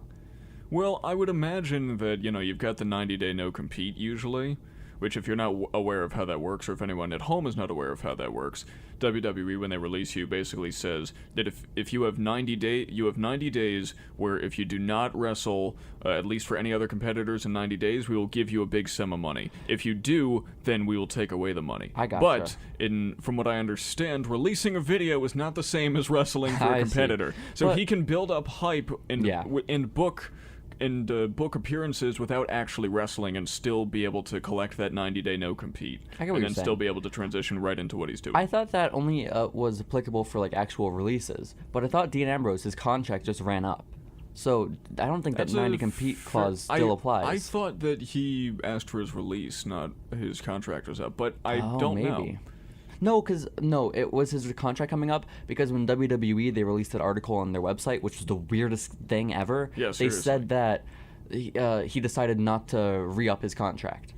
Well, I would imagine that, you've got the 90-day no-compete usually, which if you're not aware of how that works, or if anyone at home is not aware of how that works, WWE, when they release you, basically says that if you have 90 days where if you do not wrestle, at least for any other competitors in 90 days, we will give you a big sum of money. If you do, then we will take away the money. I gotcha. But, from what I understand, releasing a video is not the same as wrestling for a competitor. So he can build up hype and book appearances without actually wrestling and still be able to collect that 90-day no-compete. And then still be able to transition right into what he's doing. I thought that only was applicable for, like, actual releases. But I thought Dean Ambrose, his contract just ran up. So I don't think that 90-compete clause still applies. I thought that he asked for his release, not his contract was up. But I don't know. No, it was his contract coming up, because when WWE, they released an article on their website, which was the weirdest thing ever. Yeah, they said that he decided not to re-up his contract.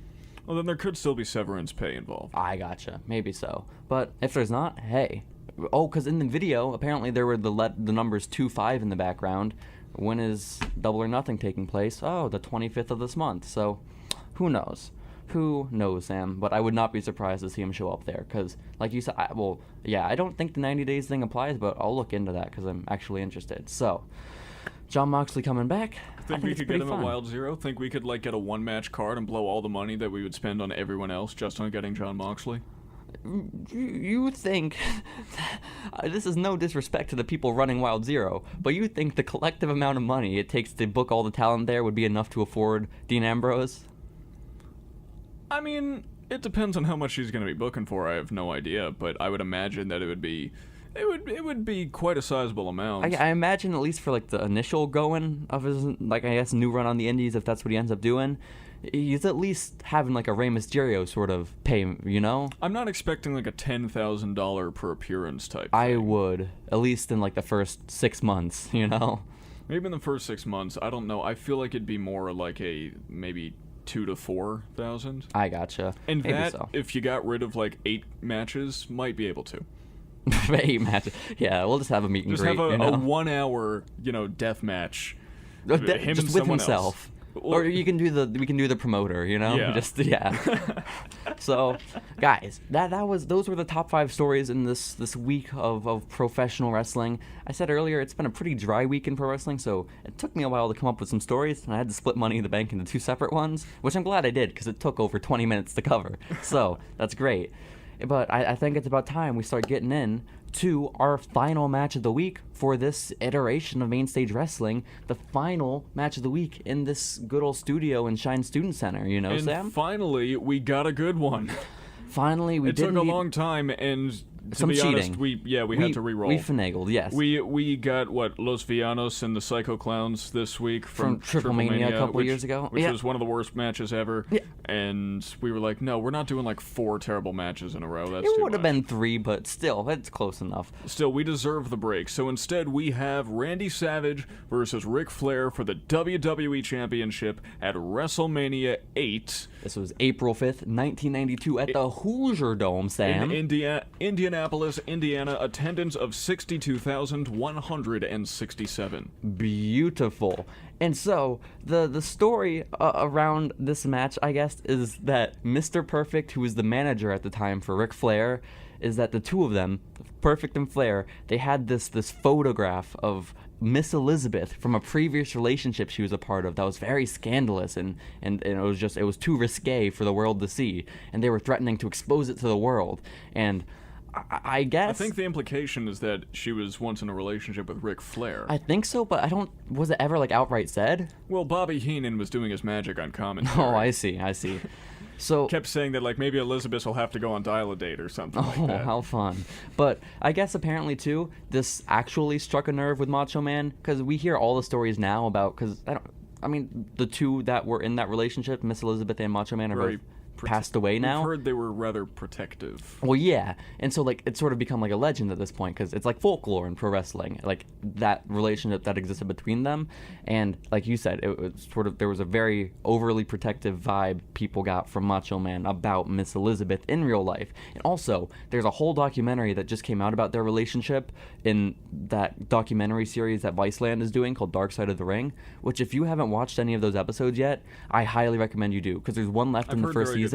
Well, then there could still be severance pay involved. I gotcha. Maybe so. But if there's not, hey. Oh, because in the video, apparently there were the numbers 2-5 in the background. When is Double or Nothing taking place? Oh, the 25th of this month. So, who knows? Who knows, Sam? But I would not be surprised to see him show up there, because, like you said, I don't think the 90 days thing applies, but I'll look into that, because I'm actually interested. So, Jon Moxley coming back. Think we could get him at Wild Zero? Think we could, get a one-match card and blow all the money that we would spend on everyone else just on getting Jon Moxley? You think, this is no disrespect to the people running Wild Zero, but you think the collective amount of money it takes to book all the talent there would be enough to afford Dean Ambrose? I mean, it depends on how much he's going to be booking for. I have no idea, but I would imagine that it would be quite a sizable amount. I imagine, at least for the initial going of his new run on the Indies, if that's what he ends up doing, he's at least having a Rey Mysterio sort of pay, you know? I'm not expecting a $10,000 per appearance type thing. I would, at least in the first 6 months, you know? Maybe in the first 6 months. I don't know. I feel like it'd be more like maybe 2,000 to 4,000. I gotcha. And maybe that, so. If you got rid of 8 matches, might be able to. 8 matches. Yeah, we'll just have a meet and greet. Just have a 1 hour, death match. Him just with himself. Well, or we can do the promoter, you know? Yeah. So, guys, those were the top 5 stories in this week of professional wrestling. I said earlier, it's been a pretty dry week in pro wrestling, so it took me a while to come up with some stories, and I had to split Money in the Bank into 2 separate ones, which I'm glad I did, because it took over 20 minutes to cover. So, that's great. But I think it's about time we start getting in to our final match of the week for this iteration of Mainstage Wrestling, the final match of the week in this good old studio in Shine Student Center, you know, and Sam? Finally, we got a good one. Finally, it took a long time, and to be honest, we had to re-roll. We finagled, yes. We got, Los Villanos and the Psycho Clowns this week from Triplemania a couple years ago. Which was one of the worst matches ever. Yeah. And we were like, no, we're not doing 4 terrible matches in a row. That's too much. It would have been 3, but still, it's close enough. Still, we deserve the break. So instead, we have Randy Savage versus Ric Flair for the WWE Championship at WrestleMania 8. This was April 5th, 1992 at the Hoosier Dome, Sam. In Indianapolis, Indiana, attendance of 62,167. Beautiful. And so, the story around this match, I guess, is that Mr. Perfect, who was the manager at the time for Ric Flair, is that the two of them, Perfect and Flair, they had this photograph of Miss Elizabeth from a previous relationship she was a part of that was very scandalous, and it was too risque for the world to see, and they were threatening to expose it to the world. And I guess. I think the implication is that she was once in a relationship with Ric Flair. I think so, but was it ever, like, outright said? Well, Bobby Heenan was doing his magic on commentary. Oh, I see. So kept saying that, like, maybe Elizabeth will have to go on Dial-A-Date or something like that. Oh, how fun. But I guess apparently, too, this actually struck a nerve with Macho Man, because we hear all the stories now about, the two that were in that relationship, Miss Elizabeth and Macho Man, are both passed away now. We've heard they were rather protective. Well, yeah. And so, like, it's sort of become like a legend at this point, because it's like folklore in pro wrestling, like that relationship that existed between them. And like you said, it was sort of, there was a very overly protective vibe people got from Macho Man about Miss Elizabeth in real life. And also, there's a whole documentary that just came out about their relationship in that documentary series that Viceland is doing called Dark Side of the Ring, which if you haven't watched any of those episodes yet, I highly recommend you do, because there's one left in the first season.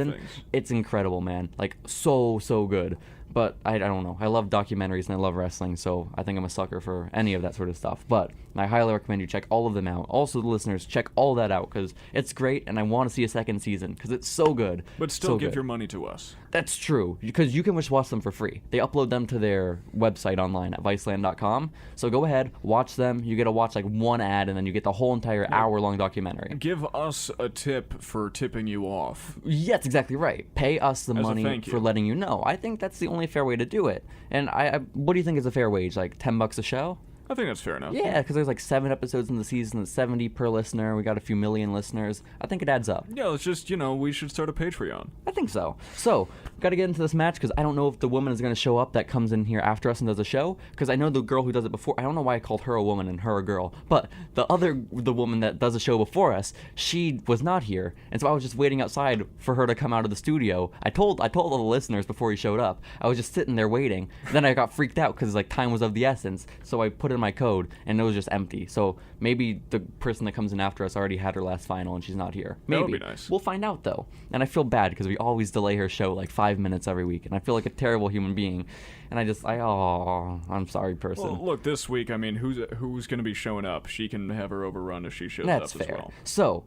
It's incredible, man. Like, so good. But I don't know. I love documentaries and I love wrestling, so I think I'm a sucker for any of that sort of stuff. But I highly recommend you check all of them out. Also, the listeners, check all that out, because it's great, and I want to see a second season, because it's so good. But still give your money to us. That's true, because you can just watch them for free. They upload them to their website online at Viceland.com. So go ahead, watch them. You get to watch, like, one ad, and then you get the whole entire hour-long documentary. Give us a tip for tipping you off. Yeah, that's exactly right. Pay us the money for letting you know. I think that's the only fair way to do it. And what do you think is a fair wage? Like $10 a show? I think that's fair enough. Yeah, because there's like 7 episodes in the season, that's 70 per listener. We got a few million listeners. I think it adds up. Yeah, let's just, we should start a Patreon. I think so. So, got to get into this match, because I don't know if the woman is going to show up that comes in here after us and does a show, because I know the girl who does it before, I don't know why I called her a woman and her a girl, but the woman that does a show before us, she was not here, and so I was just waiting outside for her to come out of the studio. I told all the listeners before he showed up. I was just sitting there waiting. Then I got freaked out, because like time was of the essence, so I put in my code, and it was just empty. So maybe the person that comes in after us already had her last final and she's not here. Maybe. That would be nice. We'll find out, though. And I feel bad, because we always delay her show like 5 minutes every week, and I feel like a terrible human being. And I'm sorry, person. Well, look, this week, who's going to be showing up? She can have her overrun if she shows up as well. So,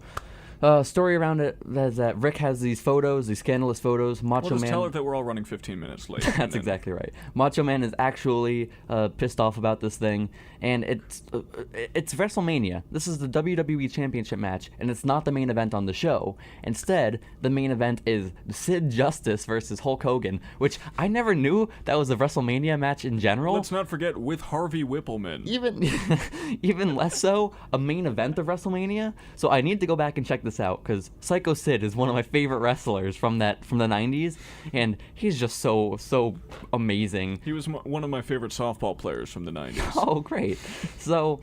story around it is that Rick has these scandalous photos. Macho Man. Man. Tell her that we're all running 15 minutes late. That's exactly right. Macho Man is actually pissed off about this thing, and it's WrestleMania. This is the WWE Championship match, and it's not the main event on the show. Instead, the main event is Sid Justice versus Hulk Hogan, which I never knew that was a WrestleMania match in general. Let's not forget with Harvey Whippleman. Even less so, a main event of WrestleMania. So I need to go back and check this out, because Psycho Sid is one of my favorite wrestlers from the 90s, and he's just so amazing. He was one of my favorite softball players from the 90s. Oh, great. So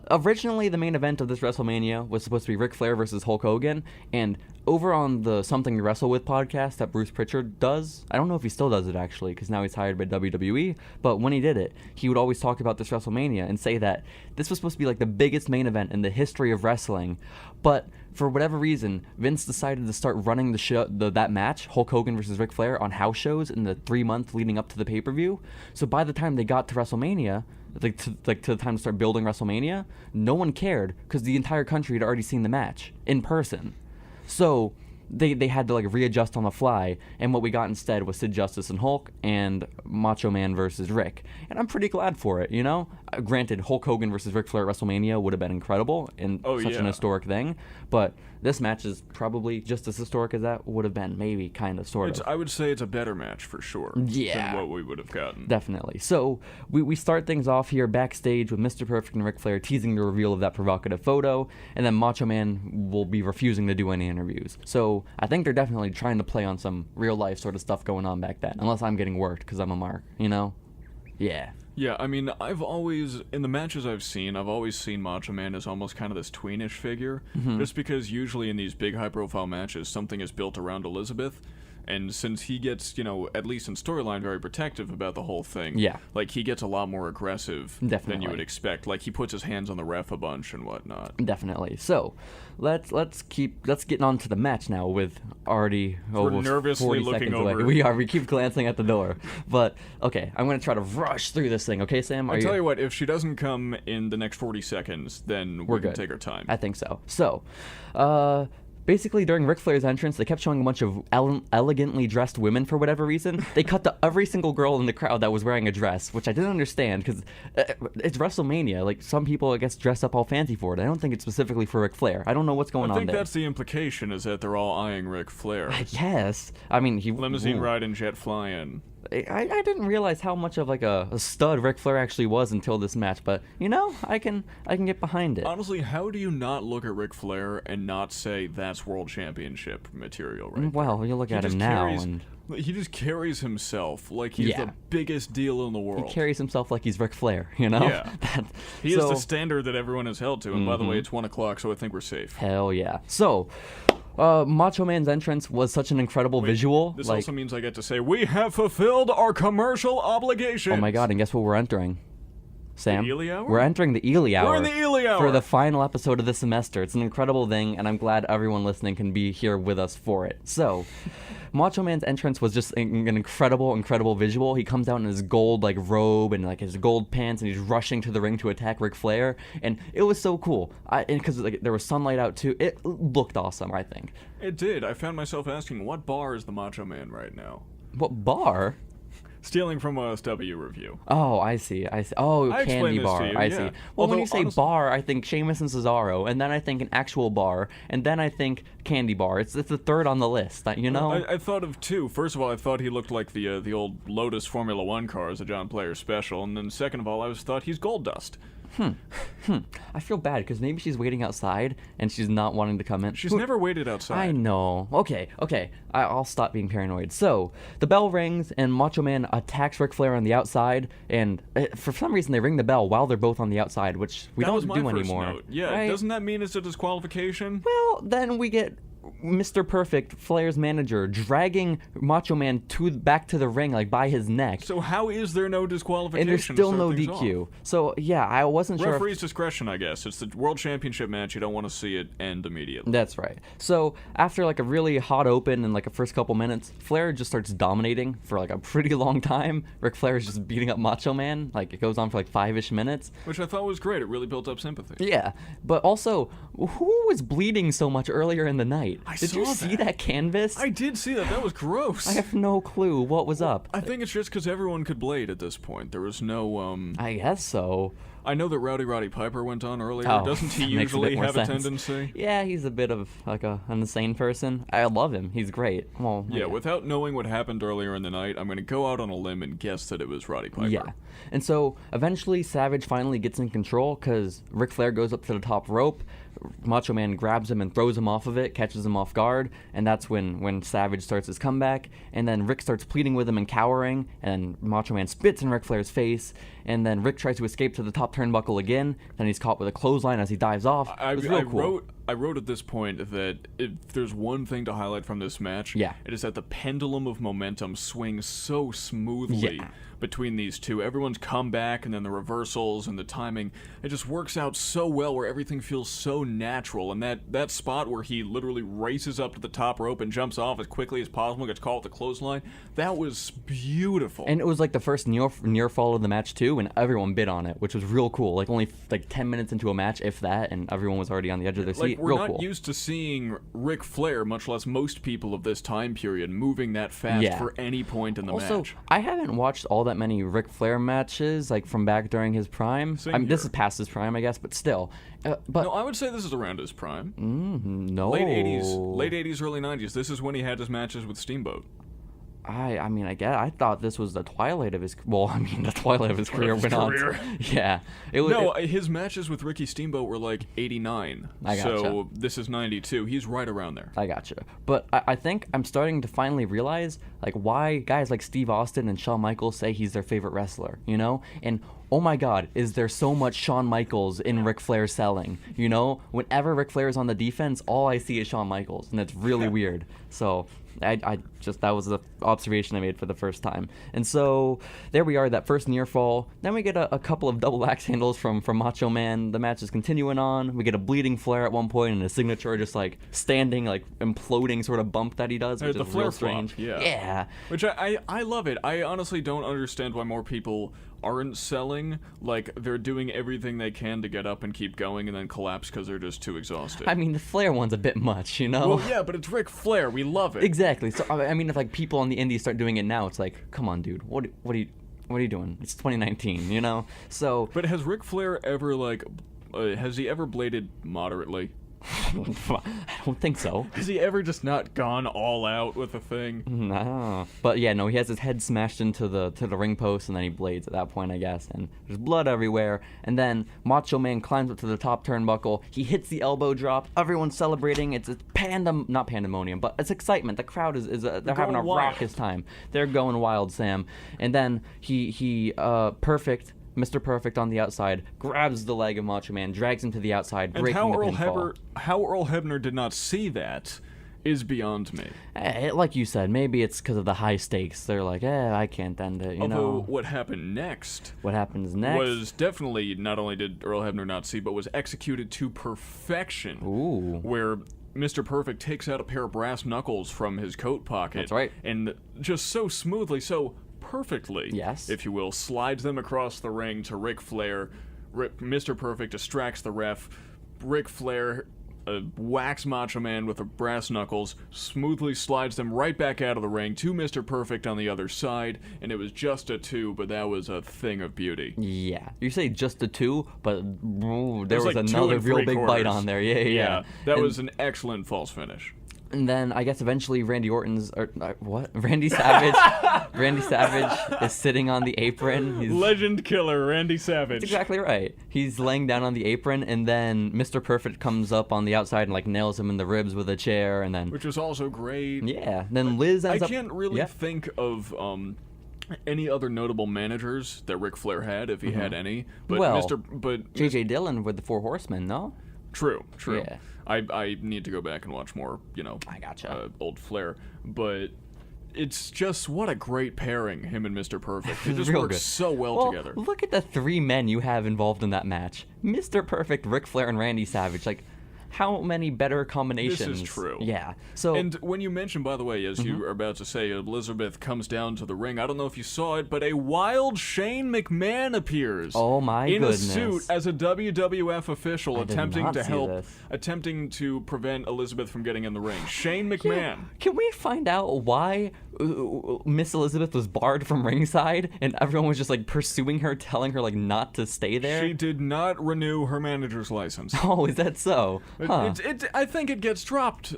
originally the main event of this WrestleMania was supposed to be Ric Flair versus Hulk Hogan, and over on the Something to Wrestle With podcast that Bruce Pritchard does, I don't know if he still does it actually, because now he's hired by WWE, but when he did it, he would always talk about this WrestleMania and say that this was supposed to be like the biggest main event in the history of wrestling, but for whatever reason, Vince decided to start running that match, Hulk Hogan versus Ric Flair, on house shows in the 3 months leading up to the pay-per-view. So by the time they got to WrestleMania, to the time to start building WrestleMania, no one cared, because the entire country had already seen the match in person. So they had to like readjust on the fly, and what we got instead was Sid Justice and Hulk and Macho Man versus Rick, and I'm pretty glad for it, Granted, Hulk Hogan versus Ric Flair at WrestleMania would have been incredible and such an historic thing, but this match is probably just as historic as that would have been, maybe, kind of, sort of. I would say it's a better match for sure than what we would have gotten. Definitely. So we start things off here backstage with Mr. Perfect and Ric Flair teasing the reveal of that provocative photo, and then Macho Man will be refusing to do any interviews. So I think they're definitely trying to play on some real life sort of stuff going on back then, unless I'm getting worked because I'm a mark, Yeah. Yeah, I've always, in the matches I've seen Macho Man as almost kind of this tweenish figure, just because usually in these big high-profile matches, something is built around Elizabeth, and since he gets, at least in storyline, very protective about the whole thing, he gets a lot more aggressive than you would expect. Like, he puts his hands on the ref a bunch and whatnot. Definitely. So, let's get on to the match now with already almost nervously 40 looking seconds over. away. We keep glancing at the door. But, okay, I'm going to try to rush through this thing, okay, Sam? I'll tell you what, if she doesn't come in the next 40 seconds, then we can take our time. I think so. So, basically during Ric Flair's entrance, they kept showing a bunch of elegantly dressed women for whatever reason. They cut to every single girl in the crowd that was wearing a dress, which I didn't understand because it's WrestleMania. Like, some people, I guess, dress up all fancy for it. I don't think it's specifically for Ric Flair. I don't know what's going on there. I think that's the implication, is that they're all eyeing Ric Flair. I guess. I mean, he... Limousine riding, jet flying. I didn't realize how much of like a stud Ric Flair actually was until this match, but I can get behind it. Honestly, how do you not look at Ric Flair and not say that's World Championship material right Well, there? You look at him now and... He just carries himself like he's the biggest deal in the world. He carries himself like he's Ric Flair, you know? Yeah. He is the standard that everyone has held to, and by the way, it's 1 o'clock, so I think we're safe. Hell yeah. So... Macho Man's entrance was such an incredible visual. This also means I get to say, we have fulfilled our commercial obligations. Oh my god, and guess what we're entering? Sam? The Ely Hour? We're entering the Ely Hour. We're in the Ely Hour! For the final episode of this semester. It's an incredible thing, and I'm glad everyone listening can be here with us for it. So... Macho Man's entrance was just an incredible visual. He comes out in his gold robe and his gold pants, and he's rushing to the ring to attack Ric Flair, and it was so cool. Because there was sunlight out too. It looked awesome, I think. It did. I found myself asking, what bar is the Macho Man right now? What bar? Stealing from a SW review. Oh, I see. Oh, I candy bar. You, I see. Well, although, when you say bar, I think Sheamus and Cesaro, and then I think an actual bar, and then I think candy bar. It's the third on the list, you know? I thought of two. First of all, I thought he looked like the old Lotus Formula 1 cars, a John Player special, and then second of all, I thought he's Gold Dust. I feel bad because maybe she's waiting outside and she's not wanting to come in. She's never waited outside. I know. Okay. I'll stop being paranoid. So, the bell rings and Macho Man attacks Ric Flair on the outside, and for some reason they ring the bell while they're both on the outside, which we don't do anymore. Note. Yeah, right? Doesn't that mean it's a disqualification? Well, then we get Mr. Perfect, Flair's manager, dragging Macho Man back to the ring, by his neck. So how is there no disqualification? And there's still no DQ. Off? So, yeah, I wasn't sure. Referee's discretion, I guess. It's the World Championship match. You don't want to see it end immediately. That's right. So, after, a really hot open and, a first couple minutes, Flair just starts dominating for, a pretty long time. Ric Flair is just beating up Macho Man. It goes on for, 5-ish minutes. Which I thought was great. It really built up sympathy. Yeah. But also, who was bleeding so much earlier in the night? Did you see that canvas? I did see that. That was gross. I have no clue what was up. I think it's just because everyone could blade at this point. There was no, I guess so. I know that Roddy Piper went on earlier. Oh, Doesn't he usually have sense. A tendency? Yeah, he's a bit of an insane person. I love him. He's great. Well, yeah, without knowing what happened earlier in the night, I'm going to go out on a limb and guess that it was Roddy Piper. Yeah. And so eventually Savage finally gets in control because Ric Flair goes up to the top rope. Macho Man grabs him and throws him off of it, catches him off guard, and that's when Savage starts his comeback, and then Rick starts pleading with him and cowering, and Macho Man spits in Ric Flair's face, and then Rick tries to escape to the top turnbuckle again, then he's caught with a clothesline as he dives off. I wrote at this point that if there's one thing to highlight from this match, it is that the pendulum of momentum swings so smoothly between these two. Everyone's comeback and then the reversals and the timing, it just works out so well where everything feels so natural. And that spot where he literally races up to the top rope and jumps off as quickly as possible, gets caught with the clothesline, that was beautiful. And it was the first near fall of the match too, and everyone bid on it, which was real cool. Only 10 minutes into a match, if that, and everyone was already on the edge of their seat. We're not used to seeing Ric Flair, much less most people of this time period, moving that fast for any point in the match. Also, I haven't watched all that many Ric Flair matches from back during his prime. This is past his prime, I guess, but still. No, I would say this is around his prime. No. Late 80s, early 90s. This is when he had his matches with Steamboat. I thought this was the twilight of his. Well, the twilight of his career went on. Yeah, his matches with Ricky Steamboat were 89. I gotcha. So this is 92. He's right around there. I gotcha. But I think I'm starting to finally realize why guys like Steve Austin and Shawn Michaels say he's their favorite wrestler. And oh my God, is there so much Shawn Michaels in Ric Flair selling? Whenever Ric Flair is on the defense, all I see is Shawn Michaels, and it's really weird. So that was the observation I made for the first time. And so there we are, that first near fall. Then we get a couple of double axe handles from Macho Man. The match is continuing on. We get a bleeding Flair at one point and a signature just standing, imploding sort of bump that he does, which the is Flair real strange. Flop, yeah. Which I love it. I honestly don't understand why more people aren't selling, like they're doing everything they can to get up and keep going and then collapse because they're just too exhausted. I mean, the Flair one's a bit much, you know? Well, yeah, but it's Ric Flair. We love it. Exactly. So, I mean, if, like, people on the indies start doing it now, it's like, come on, dude. What are you doing? It's 2019, you know? So... But has Ric Flair ever, like... has he ever bladed moderately? I don't think so. Has he ever just not gone all out with a thing? No. But yeah, no, he has his head smashed into the ring post, and then he blades at that point, I guess, and there's blood everywhere. And then Macho Man climbs up to the top turnbuckle. He hits the elbow drop. Everyone's celebrating. It's not pandemonium, but it's excitement. The crowd is they're having a raucous time. They're going wild, Sam. And then he Mr. Perfect on the outside grabs the leg of Macho Man, drags him to the outside, breaking the pinfall. How Earl Hebner did not see that is beyond me. Like you said, maybe it's because of the high stakes. They're like, I can't end it, you know? Although, what happened next... What happens next? ...was definitely, not only did Earl Hebner not see, but was executed to perfection. Ooh. Where Mr. Perfect takes out a pair of brass knuckles from his coat pocket. That's right. And just so smoothly, so perfectly, yes, if you will, slides them across the ring to Ric Flair. Mr. Perfect distracts the ref. Ric Flair whacks Macho Man with the brass knuckles, smoothly slides them right back out of the ring to Mr. Perfect on the other side, and it was just a 2, but that was a thing of beauty. Yeah. You say just a 2, but there was like another real big bite on there. Yeah. That was an excellent false finish. And then I guess eventually Randy Savage is sitting on the apron. Legend killer Randy Savage. That's exactly right. He's laying down on the apron, and then Mr. Perfect comes up on the outside and like nails him in the ribs with a chair, and then which was also great. Yeah. Then Liz ends up. I can't really think of any other notable managers that Ric Flair had, if he had any. But J.J. Dillon with the Four Horsemen, no? True. Yeah. I need to go back and watch more, I gotcha. Old Flair. But it's just, what a great pairing, him and Mr. Perfect. It just works so well together. Look at the 3 men you have involved in that match. Mr. Perfect, Ric Flair, and Randy Savage. Like, how many better combinations? This is true. Yeah. So, and when you mentioned, by the way, as you are about to say, Elizabeth comes down to the ring. I don't know if you saw it, but a wild Shane McMahon appears. Oh my goodness! In a suit as a WWF official, attempting to prevent Elizabeth from getting in the ring. Shane McMahon. Yeah. Can we find out why Miss Elizabeth was barred from ringside and everyone was just like pursuing her, telling her like not to stay there? She did not renew her manager's license. Oh, is that so? Huh. I think it gets dropped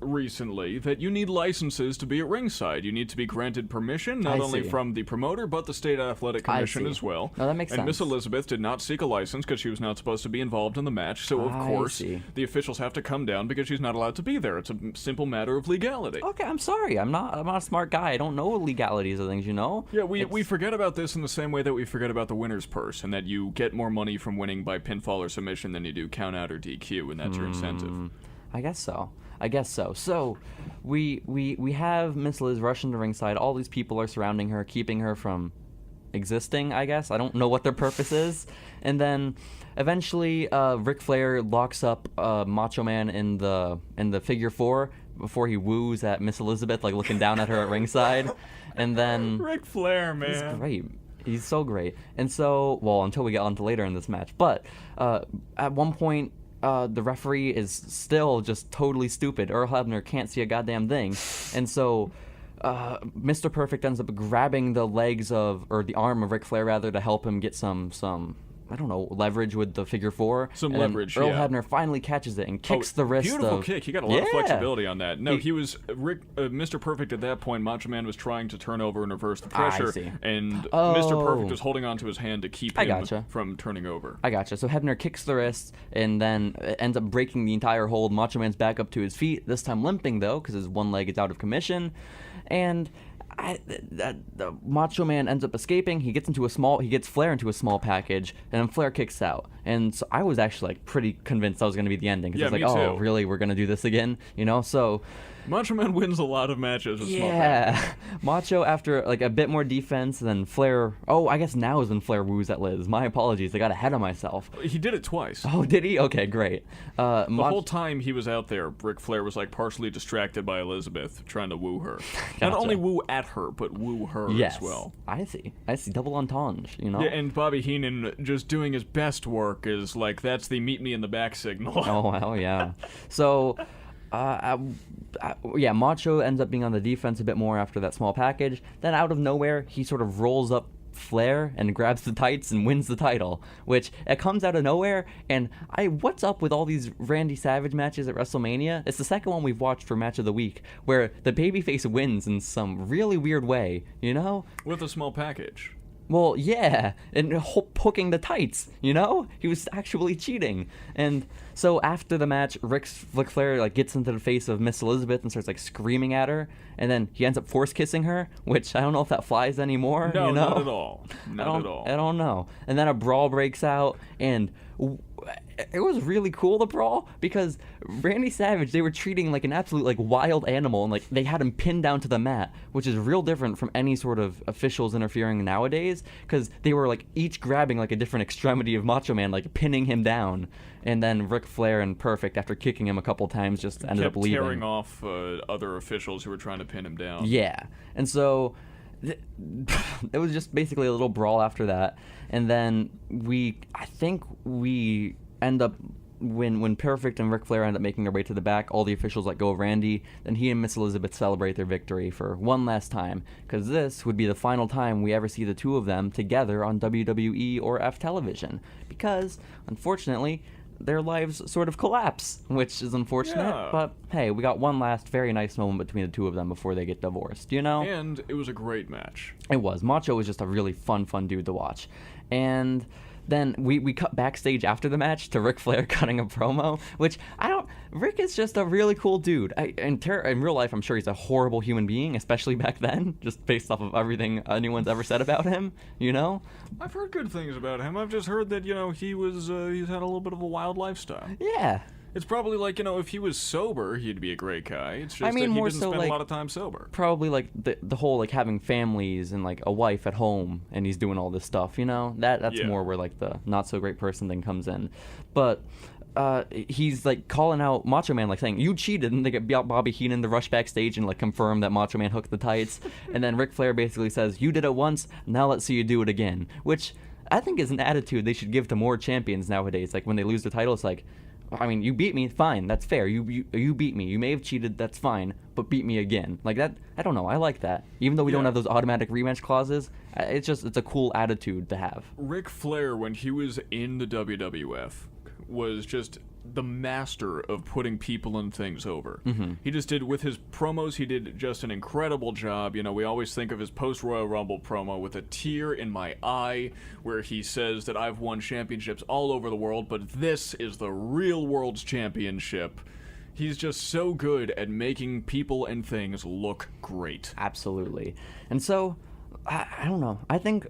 recently that you need licenses to be at ringside. You need to be granted permission, not only from the promoter, but the State Athletic Commission as well. No, that makes sense. And Miss Elizabeth did not seek a license because she was not supposed to be involved in the match, so of course the officials have to come down because she's not allowed to be there. It's a simple matter of legality. Okay, I'm sorry. I'm not a smart guy. I don't know legalities of things, you know? Yeah, we forget about this in the same way that we forget about the winner's purse, and that you get more money from winning by pinfall or submission than you do count out or DQ, and that's your incentive. I guess so. So, we have Miss Liz rush into ringside. All these people are surrounding her, keeping her from existing, I guess. I don't know what their purpose is. And then, eventually, Ric Flair locks up Macho Man in the figure 4 before he woos at Miss Elizabeth, like looking down at her at ringside. And then... Ric Flair, man. He's great. He's so great. And so, well, until we get on to later in this match. But, at one point... the referee is still just totally stupid. Earl Hebner can't see a goddamn thing. And so Mr. Perfect ends up grabbing the arm of Ric Flair, rather, to help him get some I don't know, leverage with the figure 4. Some leverage, Earl Hebner finally catches it and kicks the wrist. Beautiful kick. He got a lot of flexibility on that. No, he was... Mr. Perfect at that point, Macho Man was trying to turn over and reverse the pressure. And Mr. Perfect was holding onto his hand to keep him from turning over. I gotcha. So Hebner kicks the wrist and then ends up breaking the entire hold. Macho Man's back up to his feet, this time limping, though, because his one leg is out of commission. And... the Macho Man ends up escaping. He gets Flair into a small package, and then Flair kicks out. And so I was actually like pretty convinced that was going to be the ending. Because Yeah, I was me like, oh, too. really? We're going to do this again? You know? So Macho Man wins a lot of matches with small yeah, package. Macho after like a bit more defense than Flair. Oh, I guess now is when Flair woos at Liz. My apologies, I got ahead of myself. He did it twice. Oh, did he? Okay, great. The whole time he was out there, Ric Flair was like partially distracted by Elizabeth, trying to woo her. Not only woo at her, but woo her as well. I see. Double entendre, you know? Yeah, and Bobby Heenan just doing his best work is like, that's the meet me in the back signal. Oh, well, yeah. So, yeah, Macho ends up being on the defense a bit more after that small package. Then out of nowhere, he sort of rolls up Flair and grabs the tights and wins the title, which it comes out of nowhere. And what's up with all these Randy Savage matches at WrestleMania? It's the second one we've watched for Match of the Week where the babyface wins in some really weird way, you know? With a small package. Well, yeah, and hooking the tights, you know? He was actually cheating. And so after the match, Ric Flair like gets into the face of Miss Elizabeth and starts like screaming at her, and then he ends up force kissing her, which I don't know if that flies anymore. No, you know? not at all. Not at all. I don't know. And then a brawl breaks out, and it was really cool, the brawl, because Randy Savage, they were treating like an absolute like wild animal, and like they had him pinned down to the mat, which is real different from any sort of officials interfering nowadays, because they were like each grabbing like a different extremity of Macho Man, like pinning him down. And then Ric Flair and Perfect, after kicking him a couple times, just ended up leaving. Tearing off other officials who were trying to pin him down. Yeah. And so it was just basically a little brawl after that. And then I think we end up, when Perfect and Ric Flair end up making their way to the back, all the officials let go of Randy. Then he and Miss Elizabeth celebrate their victory for one last time, because this would be the final time we ever see the two of them together on WWE or F television. Because, unfortunately, their lives sort of collapse, which is unfortunate. Yeah. But hey, we got one last very nice moment between the two of them before they get divorced, you know? And it was a great match. It was. Macho was just a really fun dude to watch. And then we cut backstage after the match to Ric Flair cutting a promo, which Rick is just a really cool dude. In real life, I'm sure he's a horrible human being, especially back then, just based off of everything anyone's ever said about him, you know? I've heard good things about him. I've just heard that, he's had a little bit of a wild lifestyle. Yeah. It's probably like, if he was sober, he'd be a great guy. It's just that he more didn't so spend like, a lot of time sober. Probably like the whole like having families and like a wife at home and he's doing all this stuff, you know? That's more where like the not so great person thing comes in. But he's like calling out Macho Man, like saying, "You cheated," and they get Bobby Heenan to rush backstage and like confirm that Macho Man hooked the tights. And then Ric Flair basically says, "You did it once, now let's see you do it again," which I think is an attitude they should give to more champions nowadays. Like when they lose the title, it's like, I mean, you beat me, fine, that's fair. You beat me. You may have cheated, that's fine, but beat me again. Like that, I don't know, I like that. Even though we don't have those automatic rematch clauses, it's a cool attitude to have. Ric Flair, when he was in the WWF, was just the master of putting people and things over. Mm-hmm. He just did, with his promos, he did just an incredible job. We always think of his post-Royal Rumble promo with a tear in my eye, where he says that I've won championships all over the world, but this is the real world's championship. He's just so good at making people and things look great. Absolutely. And so, I don't know, I think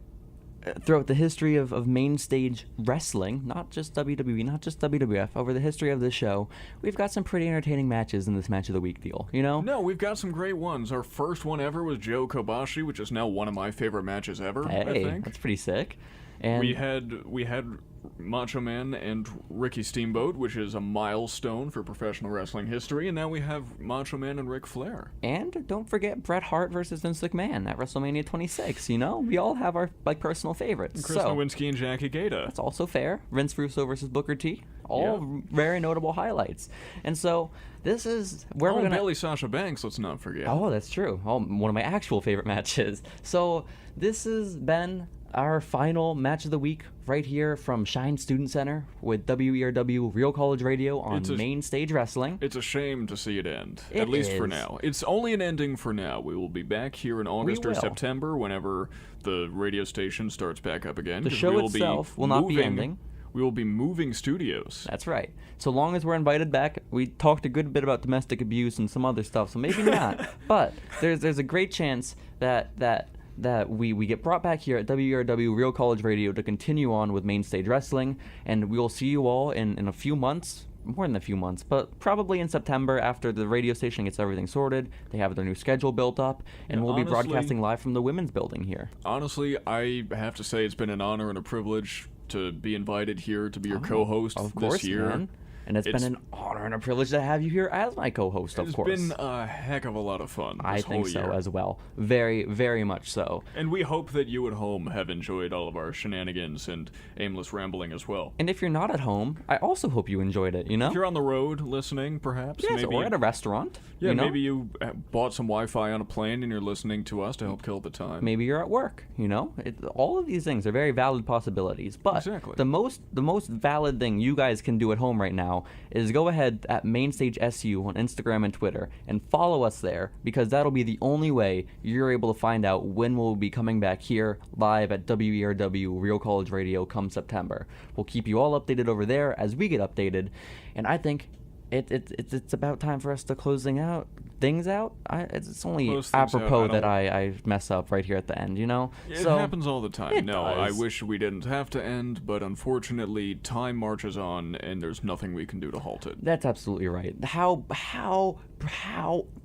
throughout the history of main stage wrestling, not just WWE, not just WWF, over the history of this show, we've got some pretty entertaining matches in this Match of the Week deal, you know? No, we've got some great ones. Our first one ever was Joe Kobashi, which is now one of my favorite matches ever, I think. That's pretty sick. And we had Macho Man and Ricky Steamboat, which is a milestone for professional wrestling history, and now we have Macho Man and Ric Flair. And don't forget Bret Hart versus Vince McMahon at WrestleMania 26, you know? We all have our personal favorites. Chris Nowinski and Jackie Gata. That's also fair. Vince Russo versus Booker T. All very notable highlights. And so this is where we're going to... Bailey Sasha Banks, let's not forget. Oh, that's true. One of my actual favorite matches. So this has been our final Match of the Week right here from Shine Student Center with WERW Real College Radio on Main Stage Wrestling. It's a shame to see it end, at least for now. It's only an ending for now. We will be back here in August or September whenever the radio station starts back up again. The show itself will not be ending. We will be moving studios. That's right. So long as we're invited back. We talked a good bit about domestic abuse and some other stuff, so maybe not. But there's a great chance that that we get brought back here at WERW Real College Radio to continue on with Main Stage Wrestling, and we will see you all in a few months. More than a few months, but probably in September after the radio station gets everything sorted. They have their new schedule built up, and we'll be broadcasting live from the women's building here. Honestly, I have to say it's been an honor and a privilege to be invited here to be your co-host this year. Man. And it's been an honor and a privilege to have you here as my co-host, of course. It's been a heck of a lot of fun this I think whole so year. as well. Very, very much so. And we hope that you at home have enjoyed all of our shenanigans and aimless rambling as well. And if you're not at home, I also hope you enjoyed it, you know? If you're on the road listening, perhaps. Yes, maybe, or at a restaurant. Yeah, you know? maybe you bought some Wi-Fi on a plane and you're listening to us to help kill the time. Maybe you're at work, you know? All of these things are very valid possibilities. But exactly. the most valid thing you guys can do at home right now is go ahead at Mainstage SU on Instagram and Twitter and follow us there, because that'll be the only way you're able to find out when we'll be coming back here live at WERW Real College Radio come September. We'll keep you all updated over there as we get updated, and I think it's about time for us to closing out things out. It's only apropos that I mess up right here at the end, you know? It happens all the time. No, I wish we didn't have to end, but unfortunately, time marches on, and there's nothing we can do to halt it. That's absolutely right. How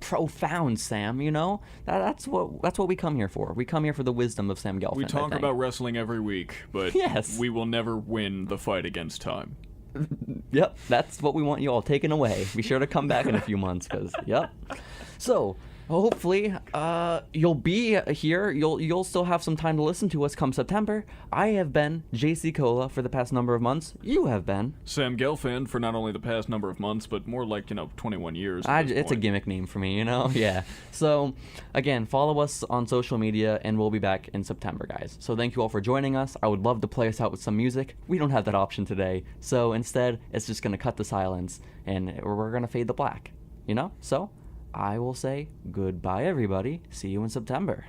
profound, Sam, you know? That's what we come here for. We come here for the wisdom of Sam Gelfand. We talk about wrestling every week, but we will never win the fight against time. Yep, that's what we want you all taken away. Be sure to come back in a few months, because, yep. So, hopefully, you'll be here. You'll still have some time to listen to us come September. I have been Jacy Cola for the past number of months. You have been Sam Gelfand for not only the past number of months, but more like 21 years. It's a gimmick name for me, you know. Yeah. So, again, follow us on social media, and we'll be back in September, guys. So thank you all for joining us. I would love to play us out with some music. We don't have that option today, so instead, it's just gonna cut the silence, and we're gonna fade the black. You know. So I will say goodbye, everybody. See you in September.